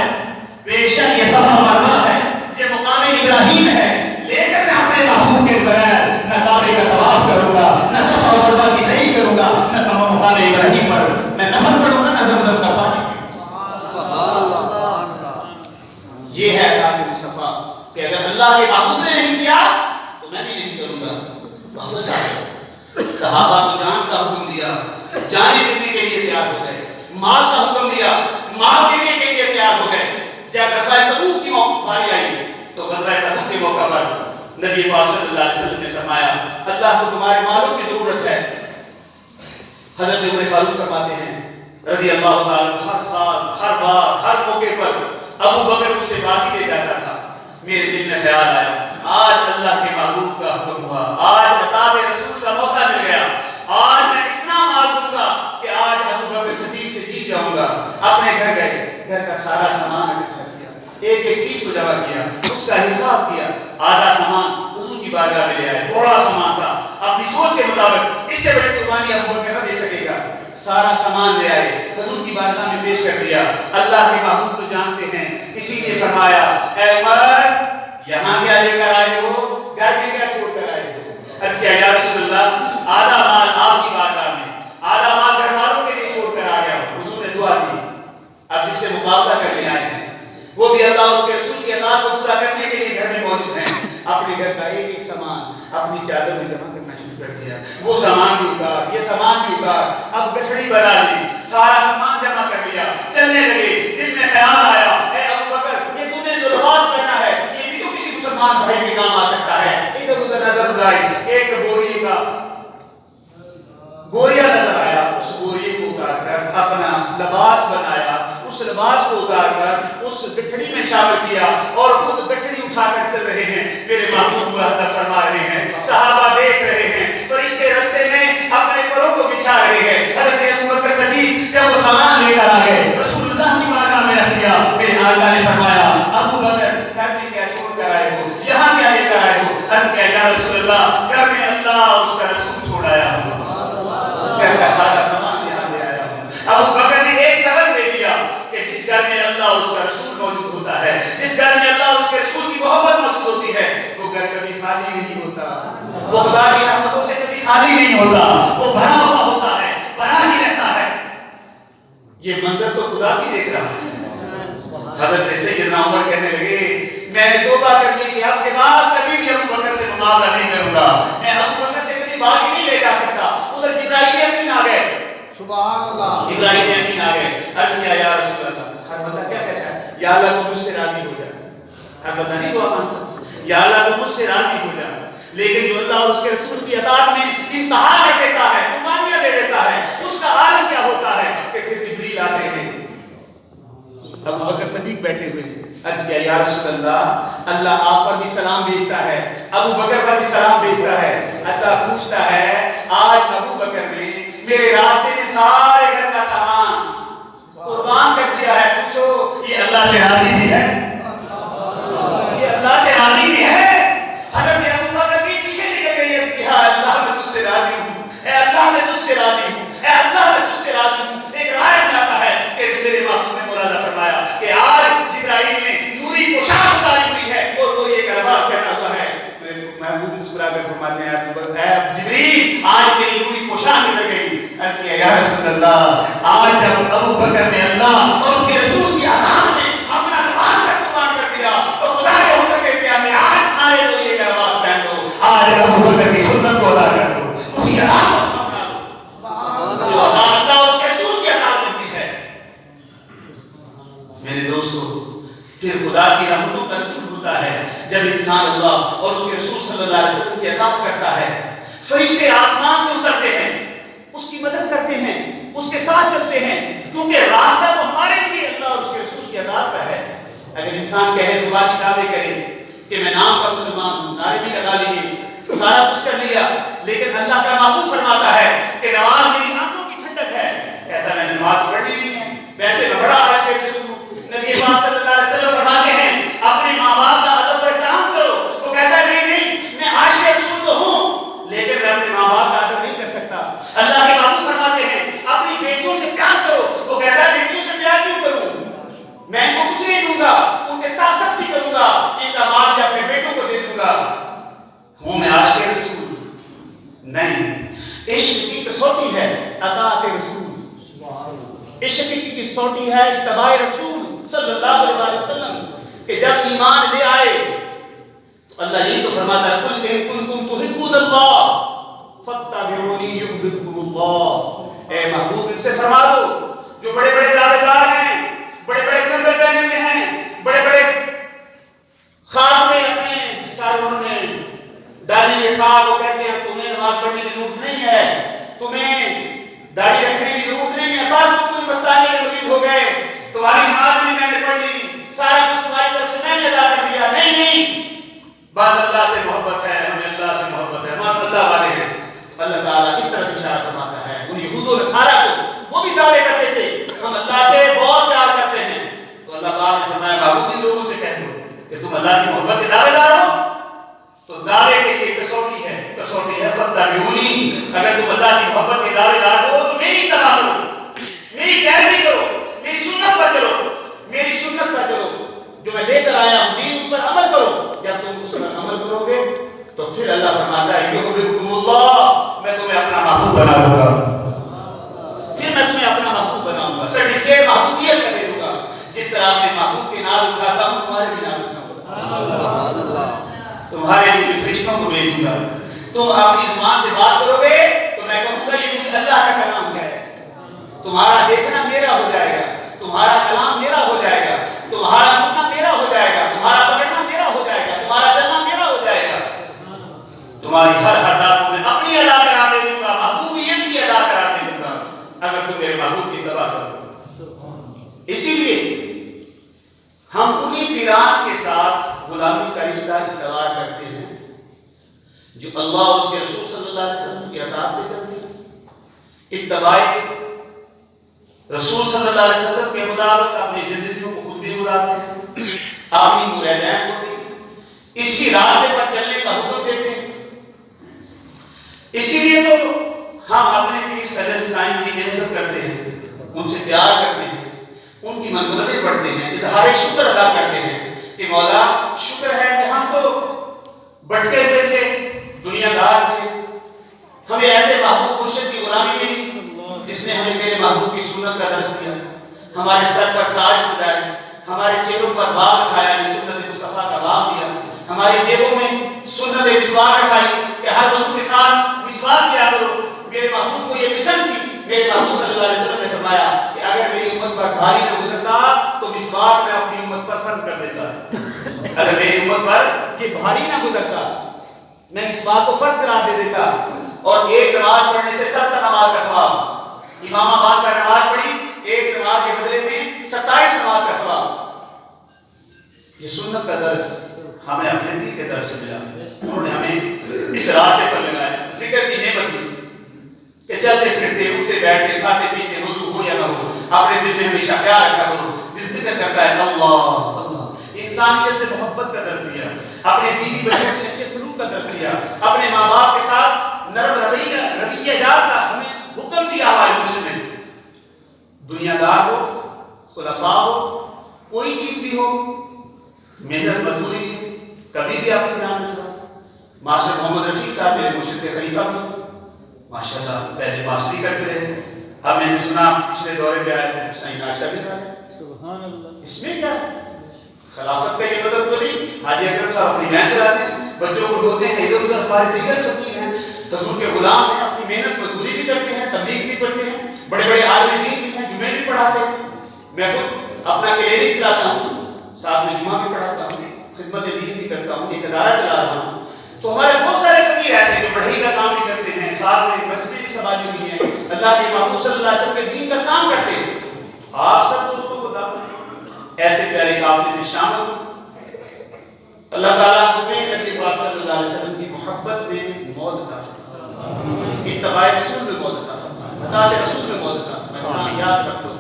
بے شک یہ صفا مروہ ہے، یہ مقام ابراہیم ہے، لیکن میں اپنے محبوب کے بغیر نہ کعبے کا طواف کروں گا، نہ صفا مروہ کی صحیح کروں گا، نہ مقام ابراہیم پر میں نفل پڑھوں گا، نہ زمزم کا پانی پیوں گا۔ یہ ہے اطاعت مصطفیٰ کہ اگر اللہ کے محبوب نے نہیں کیا تو میں بھی نہیں کروں گا۔ بہت سارے صحابہ کو جان کا حکم دیا، جانیں دینے کے لیے تیار ہو گئے، مال کا حکم دیا، مال دینے کے لیے تیار ہو گئے۔ جب غزوہ تبوک کی باری آئی تو غزوہ تبوک کے موقع پر نبی پاک صلی اللہ علیہ وسلم نے فرمایا اللہ کو تمہارے مالوں کی ضرورت ہے۔ حضرت عمر فاروق فرماتے ہیں رضی اللہ تعالیٰ عنہ، ہر سال، ہر بار، ہر موقع پر ابو بکر مجھ سے بازی لے جاتا تھا، میرے دل میں خیال آیا آج اللہ کے محبوب کا حکم ہوا، آج اطاعت رسول کا موقع مل گیا، آج میں اتنا مال دوں گا کہ آج ابو بکر صدیق سے جی جاؤں گا۔ اپنے گھر گئے، گھر کا سارا سامان اکٹھا کیا، ایک ایک چیز کو جمع کیا، اس کا حساب کیا، آدھا سامان حضور کی بارگاہ میں لے آئے، بڑا سامان تھا، اپنی سوچ کے مطابق اس سے بڑی قربانی ابو بکر نہ دے سکے گا، سارا سامان لے آئے، حضور کی بارگاہ میں پیش کر دیا۔ اللہ کے محبوب تو جانتے ہیں، اسی لیے فرمایا اے عمر یہاں کیا لے کر آئے ہو، گھر میں کیا چھوڑ کر آئے ہو؟ عرض کیا یا رسول اللہ آدھا مال آپ کی بارگاہ میں، آدھا مال گھر والوں کے لیے چھوڑ کر آ گیا ہوں۔ حضور نے دعا دی، اب جس سے مقابلہ کرنے آئے ہیں وہ بھی اللہ اس کے رسول کی اطاعت کو پورا کرنے کے لیے گھر میں موجود ہیں، اپنے گھر کا ایک ایک سامان اپنی چادر میں جمع کرنا شروع کر دیا، وہ سامان بھی اتار، یہ سامان بھی اتار، اب گٹھڑی بنا لی، سارا سامان جمع کر لیا، چلنے لگے۔ دل میں خیال آیا اے ابو بکر یہ تو نے جو لباس پہنا ہے یہ بھی تو کسی مسلمان بھائی کے کام آ سکتا ہے۔ ادھر ادھر نظر اٹھائی، ایک بوری کا بوریا نظر آیا، اس بوری کو اتار کر اپنا لباس بنایا، اس لباس کو اتار کر اس گٹھڑی میں شامل کیا اور خود گٹھڑی اٹھا کر چل رہے ہیں۔ میرے محبوب کو حضرت فرمایا رسول اللہ گھر میں اللہ اور اس کا رسول چھوڑ آیا ہوں، گھر کا سارا سامان یہاں لے آیا ہوں۔ ابو بکر نے ایک سبق دے دیا کہ جس گھر میں اللہ اور اس کا رسول موجود ہوتا ہے، جس گھر میں اللہ اور اس کے رسول کی محبت موجود ہوتی ہے، وہ گھر کبھی خالی نہیں ہوتا، وہ خدا کی رحمتوں سے کبھی خالی نہیں ہوتا، وہ بھرا ہوا ہوتا ہے، بھرا ہی رہتا ہے۔ یہ منظر تو خدا بھی دیکھ رہا ہے۔ حضرت سیدنا عمر کہنے لگے میں نے توبہ کر لی کہ اب کے بعد کبھی بھی ابو بکر سے مقابلہ نہیں کروں گا، میں ابو بکر سے کبھی بازی نہیں لے جا سکتا۔ ادھر جبرائیل امین آ گئے، سبحان اللہ، جبرائیل امین آ گئے، عرض کیا یا رسول اللہ، ہر بندہ کیا کہتا ہے، یا اللہ تو مجھ سے راضی ہو جا، ہر بندہ نہیں دعا مانگتا، یا اللہ تو مجھ سے راضی ہو جا، لیکن جو اللہ اور اس کے رسول کی اطاعت میں انتہا کر دیتا ہے، قربانیاں دے دیتا ہے، اس کا عالم کیا ہوتا ہے کہ پھر جبریل آتے ہیں۔ ابو بکر صدیق بیٹھے ہوئے ہیں، عرض کیا یا رسول اللہ، اللہ آپ پر بھی سلام بھیجتا ہے، ابو بکر پر بھی سلام بھیجتا ہے۔ اللہ پوچھتا ہے آج ابو بکر نے میرے راستے میں سارے گھر کا سامان قربان کر دیا ہے، پوچھو یہ اللہ سے راضی بھی ہے؟ یہ اللہ سے راضی بھی ہے؟ حضرت ابو بکر کی چیخیں نکل گئی ہیں کہ ہاں اللہ میں تجھ سے راضی ہوں، اے اللہ میں تجھ سے راضی ہوں، اے اللہ میں تجھ سے راضی ہوں۔ ایک روایت میں آتا ہے کہ میرے محبوب نے مولانا فرمایا کہ آج جبرائیل نے نوری پوشاک اتاری ہوئی ہے اور وہ ایک الباس پہنا ہوا ہے۔ محبوب مسکرا کر فرماتے ہیں اے جبریل آج تیری نوری پوشاک ادھر گئی۔ عرض کیا یا رسول اللہ، آج جب ابو بکر نے اللہ اور اس کے رسول کی اطاعت میں اپنا لباس تک قربان کر دیا تو خدا نے حکم دے دیا میں آج سارے لوگ یہ لباس پہن لو، آج ابو بکر کی سنت کو ادا کر دو، اسی اطاعت کو اپنا لو جو اطاعت اللہ اور اس کے رسول کی اطاعت ہوتی ہے۔ میرے دوستو پھر خدا کی رحمتوں کا رسول ہوتا ہے جب انسان اللہ اور اس کے رسول صلی اللہ علیہ وسلم کی اطاعت کرتا ہے۔ فرشتے آسمان سے اترتے ہیں، اس کی مدد کرتے ہیں، اس کے ساتھ چلتے ہیں، کیونکہ راستہ تو ہمارے لیے اللہ اور اس کے رسول کی اطاعت کا ہے۔ اگر انسان کہے زبانی دعوے کرے کہ میں نام کا مسلمان ہوں، نعرے بھی لگا لیے، سارا کچھ کر لیا، لیکن اللہ کا محبوب فرماتا ہے کہ نماز میری آنکھوں کی ٹھنڈک ہے، کہتا میں نے نماز پڑھنی نہیں ہے، ویسے میں بڑا عاشق رسول ہوں۔ نبی پاک صلی اللہ علیہ وسلم فرماتے ہیں اپنے ماں باپ کا ادب و احترام کرو، وہ کہتا ہے نہیں نہیں میں عاشق رسول تو ہوں لیکن میں اپنے ماں باپ کا ادب نہیں کر سکتا۔ اللہ کے محبوب فرماتے ہیں اپنی بیٹیوں سے پیار کرو، وہ کہتا ہے بیٹیوں سے پیار کیوں کروں، میں ان کو کچھ نہیں دوں گا، ان کے ساتھ سختی کروں گا، ان کا مال میں اپنے بیٹوں کو دے دوں گا۔ ہوں میں عاشق رسول نہیں، عشق کی کسوٹی ہے اطاعت رسول، عشق کی کسوٹی ہے اتباع رسول صلی اللہ علیہ وسلم، کہ جب ایمان لے آئے تو اللہ یہ تو فرماتا ہے قل ان کنتم تحبون اللہ فاتبعونی یحببکم اللہ۔ اے محبوب ان سے فرما دو جو بڑے بڑے دعوے دار ہیں، بڑے بڑے سنگل پہنے ہوئے ہیں، بڑے بڑے خواب میں اپنے ساروں نے ڈالی یہ خواب، وہ کہتے ہیں تمہیں نماز پڑھنے کی ضرورت نہیں ہے، تمہیں داڑھی رکھنے کی ضرورت نہیں ہے، بس تم کچھ مستانی کے مرید ہو گئے، تمہاری نماز بھی میں نے پڑھ لی، سارا کچھ تمہاری طرف سے میں نے ادا کر دیا۔ نہیں نہیں، بس اللہ سے محبت ہے، ہمیں اللہ سے محبت ہے، ہم اللہ والے ہیں۔ اللہ تعالیٰ اس طرف اشارہ فرماتا ہے ان یہودوں میں سارا کو، وہ بھی دعوے کرتے تھے ہم اللہ سے بہت پیار کرتے ہیں، تو اللہ پاک نے فرمایا بابو بھی لوگوں سے کہہ دو کہ تم اللہ کی محبت کے دعوے دار ہو، تو دعوے کے لیے کسوٹی ہے، کسوٹی ہے فاتبعونی، اگر تم اللہ کی محبت کے دعوے دار ہو تو میری اتباع کرو، میری پیروی کرو، میری سنت پر چلو، میری سنت پر چلو، جو میں لے کر آیا ہوں دین اس پر عمل کرو۔ جب تم اس پر عمل کرو گے تو پھر اللہ فرماتا ہے یحببکم اللہ، میں تمہیں اپنا محبوب بنا دوں گا، پھر میں تمہیں اپنا محبوب بناؤں گا، سرٹیفکیٹ محبوبیت کا دے دوں گا، جس طرح اپنے محبوب کے نام اٹھاتا ہوں تمہارے بھی نام اٹھاؤں گا، تمہارے لیے بھی فرشتوں کو بھیجوں گا، تم اپنی زبان سے بات کرو گے تو میں کہوں گا یہ مجھے اللہ کا کلام ہے، تمہارا دیکھنا میرا ہو جائے گا، تمہارا کلام میرا ہو جائے گا، تمہارا سننا میرا ہو جائے گا، تمہارا پکڑنا میرا ہو جائے گا، تمہارا چلنا میرا ہو جائے گا، تمہاری ہر ادا کو میں اپنی ادا قرار دے دوں گا، محبوبیت کی ادا قرار دے دوں گا اگر تم میرے محبوب کی اتباع کرو۔ اسی لیے ہم انہی پیران کے ساتھ غلامی کا رشتہ استوار کرتے ہیں جو اللہ اور اس کے رسول صلی اللہ علیہ وسلم کی اطاعت پہ چلتے ہیں، اتباع رسول صلی اللہ علیہ وسلم کے مطابق اپنی زندگیوں کو خود بھی گزارتے ہیں، اپنی مریدین کو بھی اسی راستے پر چلنے کا حکم دیتے ہیں۔ ان سے پیار کرتے ہیں، ان کی منقبتیں پڑھتے ہیں، اظہار شکر ادا کرتے ہیں کہ مولا شکر ہے کہ ہم تو بھٹکے ہوئے تھے، دنیا دار تھے، ہمیں ایسے محبوب مرشد کی غلامی ملی جس نے ہمیں میرے محبوب کی سنت کا درس دیا، ہمارے سر پر تاج سجائے، ہمارے چہروں پر باغ رکھایا، یعنی سنت مصطفیٰ کا باغ دیا، ہماری جیبوں میں سنت مسواک رکھائی کہ ہر وضو کے ساتھ مسواک کیا کرو۔ میرے محبوب کو یہ پسند تھی، میرے محبوب صلی اللہ علیہ وسلم نے فرمایا کہ اگر میری امت پر بھاری نہ گزرتا تو مسواک میں اپنی امت پر فرض کر دیتا، اگر میری امت پر یہ بھاری نہ گزرتا میں مسواک کو فرض قرار دے دیتا، اور ایک نماز پڑھنے سے 70 نماز کا ثواب، امام آباد کا نماز پڑھی ایک نماز کے بدلے میں 27 نماز کا ثواب۔ یہ سنت کا درس ہمیں اپنے پیر کے درس سے ملا، انہوں نے ہمیں اس راستے پر لگایا، ذکر کی نعمت دی کہ چلتے پھرتے اٹھتے بیٹھتے کھاتے پیتے وضو ہو یا نہ ہو اپنے دل میں ہمیشہ خیال رکھا کرو، دل ذکر کرتا ہے اللہ اللہ۔ انسانیت سے محبت کا درس دیا، اپنے بیوی بچوں سے اچھے سلوک کا درس دیا، اپنے ماں باپ کے ساتھ نرم رویہ جات کا ہمیں حکم دیا ہمارے مرشد نے۔ دنیا دار ہو، خلفاء ہو، کوئی چیز بھی ہو، محنت مزدوری سے کبھی بھی اپنی جان نہ چھوڑا۔ ماسٹر محمد رفیق صاحب میرے مرشد کے خلیفہ بھی ماشاءاللہ، پہلے ماسٹری کرتے رہے، اب میں نے سنا پچھلے دورے پہ آئے تھے صحیح ناشتہ بھی کھا رہے، سبحان اللہ، اس میں کیا ہے؟ خلافت کا یہ مطلب تو نہیں حاجی اکرم صاحب اپنی وین چلاتے ہیں، بچوں کو ڈھوتے ہیں، ادھر ادھر ہمارے دیگر فقیر ہیں، حضور کے غلام ہیں، اپنی محنت مزدوری بھی کرتے ہیں، تبلیغ بھی پڑھتے ہیں، بڑے بڑے عالم دین بھی ہیں، جمعے بھی پڑھاتے ہیں۔ میں خود اپنا کلینک چلاتا ہوں، ساتھ میں جمعہ بھی پڑھاتا ہوں، خدمت دین بھی کرتا ہوں، ایک ادارہ چلا رہا ہوں۔ تو ہمارے بہت سارے فقیر ایسے ہیں جو بڑھئی کا کام بھی کرتے ہیں، ساتھ میں مسجدیں بھی سنبھالی ہوئی ہیں، اللہ کے محبوب صلی اللہ علیہ وسلم کے دین کا کام کرتے ہیں۔ آپ سب دوستوں کو دعوت ایسے پیارے قافلے میں شامل ہوں۔ اللہ تعالیٰ ہمیں نبی پاک صلی اللہ علیہ وسلم کی محبت میں موت عطا فرمائے، اتباع رسول میں موت عطا فرمائے، اطاعت رسول میں موت عطا فرمائے۔ سامنے یاد رکھو،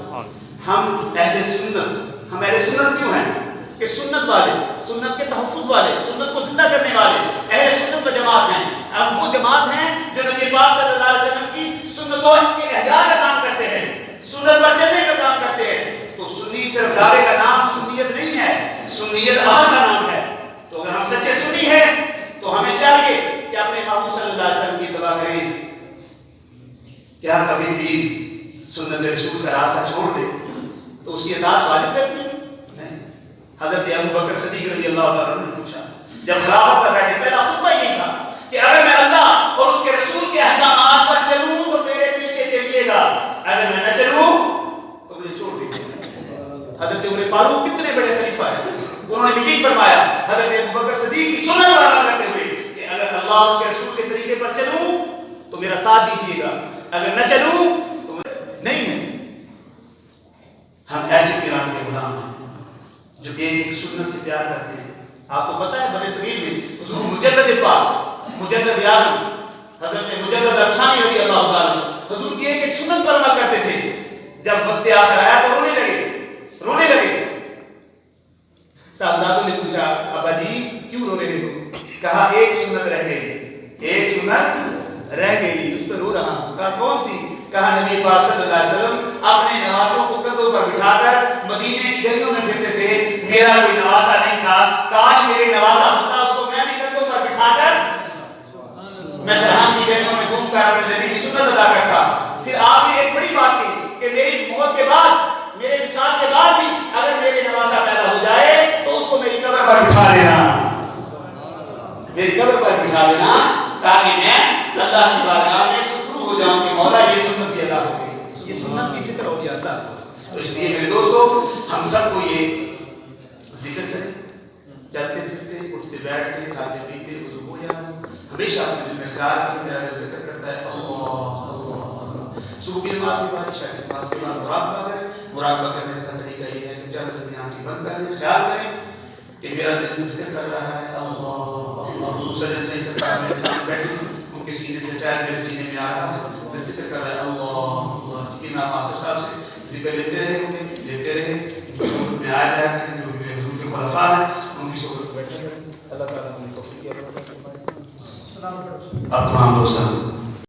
ہم اہل سنت، ہم اہل سنت کیوں ہیں؟ کہ سنت والے، سنت کے تحفظ والے، سنت کو زندہ کرنے والے اہل سنت کا جماعت ہیں۔ ہم وہ جماعت ہیں جو نبی پاک صلی اللہ علیہ وسلم کی سنتوں کے احیا کا کام کرتے ہیں، سنت پر چلنے کا کام کرتے ہیں۔ تو سنی صرف دعوے کا نام سنیت نہیں ہے، سنیت عمل کا نام ہے۔ تو اگر ہم سچے سنی ہیں تو ہمیں چاہیے کہ اپنے محبوب صلی اللہ علیہ وسلم کی اتباع کریں۔ کیا کبھی بھی سنت رسول کا راستہ چھوڑ دے تو اس کی اطاعت واجب کرتے ہیں؟ نہیں۔ حضرت ابو بکر صدیق رضی اللہ تعالیٰ عنہ نے پوچھا، جب خلافت پر بیٹھے، پہلا خطبہ یہی تھا کہ اگر میں اللہ اور اس کے رسول کے احکامات پر چلوں تو میرے پیچھے چلیے گا، اگر میں نہ چلوں تو مجھے چھوڑ دیجیے۔ حضرت عمر فاروق کتنے بڑے خلیفہ ہیں، انہوں نے بھی یہی فرمایا حضرت ابو بکر صدیق کی سنت بیان کرتے ہوئے کہ اگر اللہ اور اس کے رسول کے طریقے پر چلوں تو میرا ساتھ دیجیے گا، اگر نہ چلوں تو نہیں ہے۔ ہم ایسے پیران کے غلام ہیں جو ایک سنت سے پیار کرتے ہیں۔ آپ کو پتہ ہے بنی اسرائیل میں حضور مجدد پاک، مجدد اعظم حضرت مجدد افسانی رضی اللہ تعالیٰ حضور کی ایک سنت پر عمل کرتے تھے۔ جب وقت آخر آیا تو رونے لگے۔ صاحبزادوں نے پوچھا، ابا جی کیوں رو رہے ہو؟ کہا ایک سنت رہ گئی، اس پر رو رہا ہوں۔ کہا کون سی؟ کہا نبی پاک صلی اللہ علیہ وسلم اپنے نواسوں کو کندھوں پر بٹھا کر مدینے کی گلیوں میں پھرتے تھے، میرا کوئی نواسا نہیں تھا، کاش میرے نواسا ہوتا، اس کو میں بھی کندھوں پر بٹھا کر میں سرحد کی گلیوں میں گھوم کر اپنے نبی کی سنت ادا کرتا۔ پھر آپ نے ایک بڑی بات کی کہ میری موت کے بعد، میرے وصال کے بعد بھی اگر میرے نواسا پیدا ہو جائے تو اس کو میری قبر پر بٹھا لینا، تاکہ میں اللہ کی بارگاہ میں شروع ہو جاؤں کہ مولا یہ سنت بھی ادا ہو گئی، یہ سنت کی فکر ہو گیا تھا۔ تو اس لیے میرے دوستو، ہم سب کو یہ ذکر کریں، چلتے پھرتے اٹھتے بیٹھتے کھاتے پیتے وضو ہو یا نہ ہو، ہمیشہ اپنے دل میں خیال رکھیں میرا دل ذکر کرتا ہے اللہ اللہ اللہ۔ صبح کی نماز کے بعد، عشاء کی نماز کے بعد مراقبہ کریں۔ مراقبہ کرنے کا طریقہ یہ ہے کہ چند اپنی آنکھیں بند کر لیں، خیال کریں کہ میرا دل ذکر کر رہا ہے اللہ اللہ۔ دوسرے سے سرکار میرے سامنے بیٹھے ہیں، ان کے سینے سے چاہے میرے سینے میں آ رہا ہے، دل ذکر کر رہا ہے اللہ اللہ۔ کہ آپ ماسٹر صاحب سے ذکر لیتے رہے صحبت میں آیا جایا کریں، جو بھی حضور کے خلفاء ہیں ان کی صحبت میں بیٹھے کریں۔ اللہ تعالیٰ ہمیں توفیق عطا فرمائے۔ اب تمام دوستان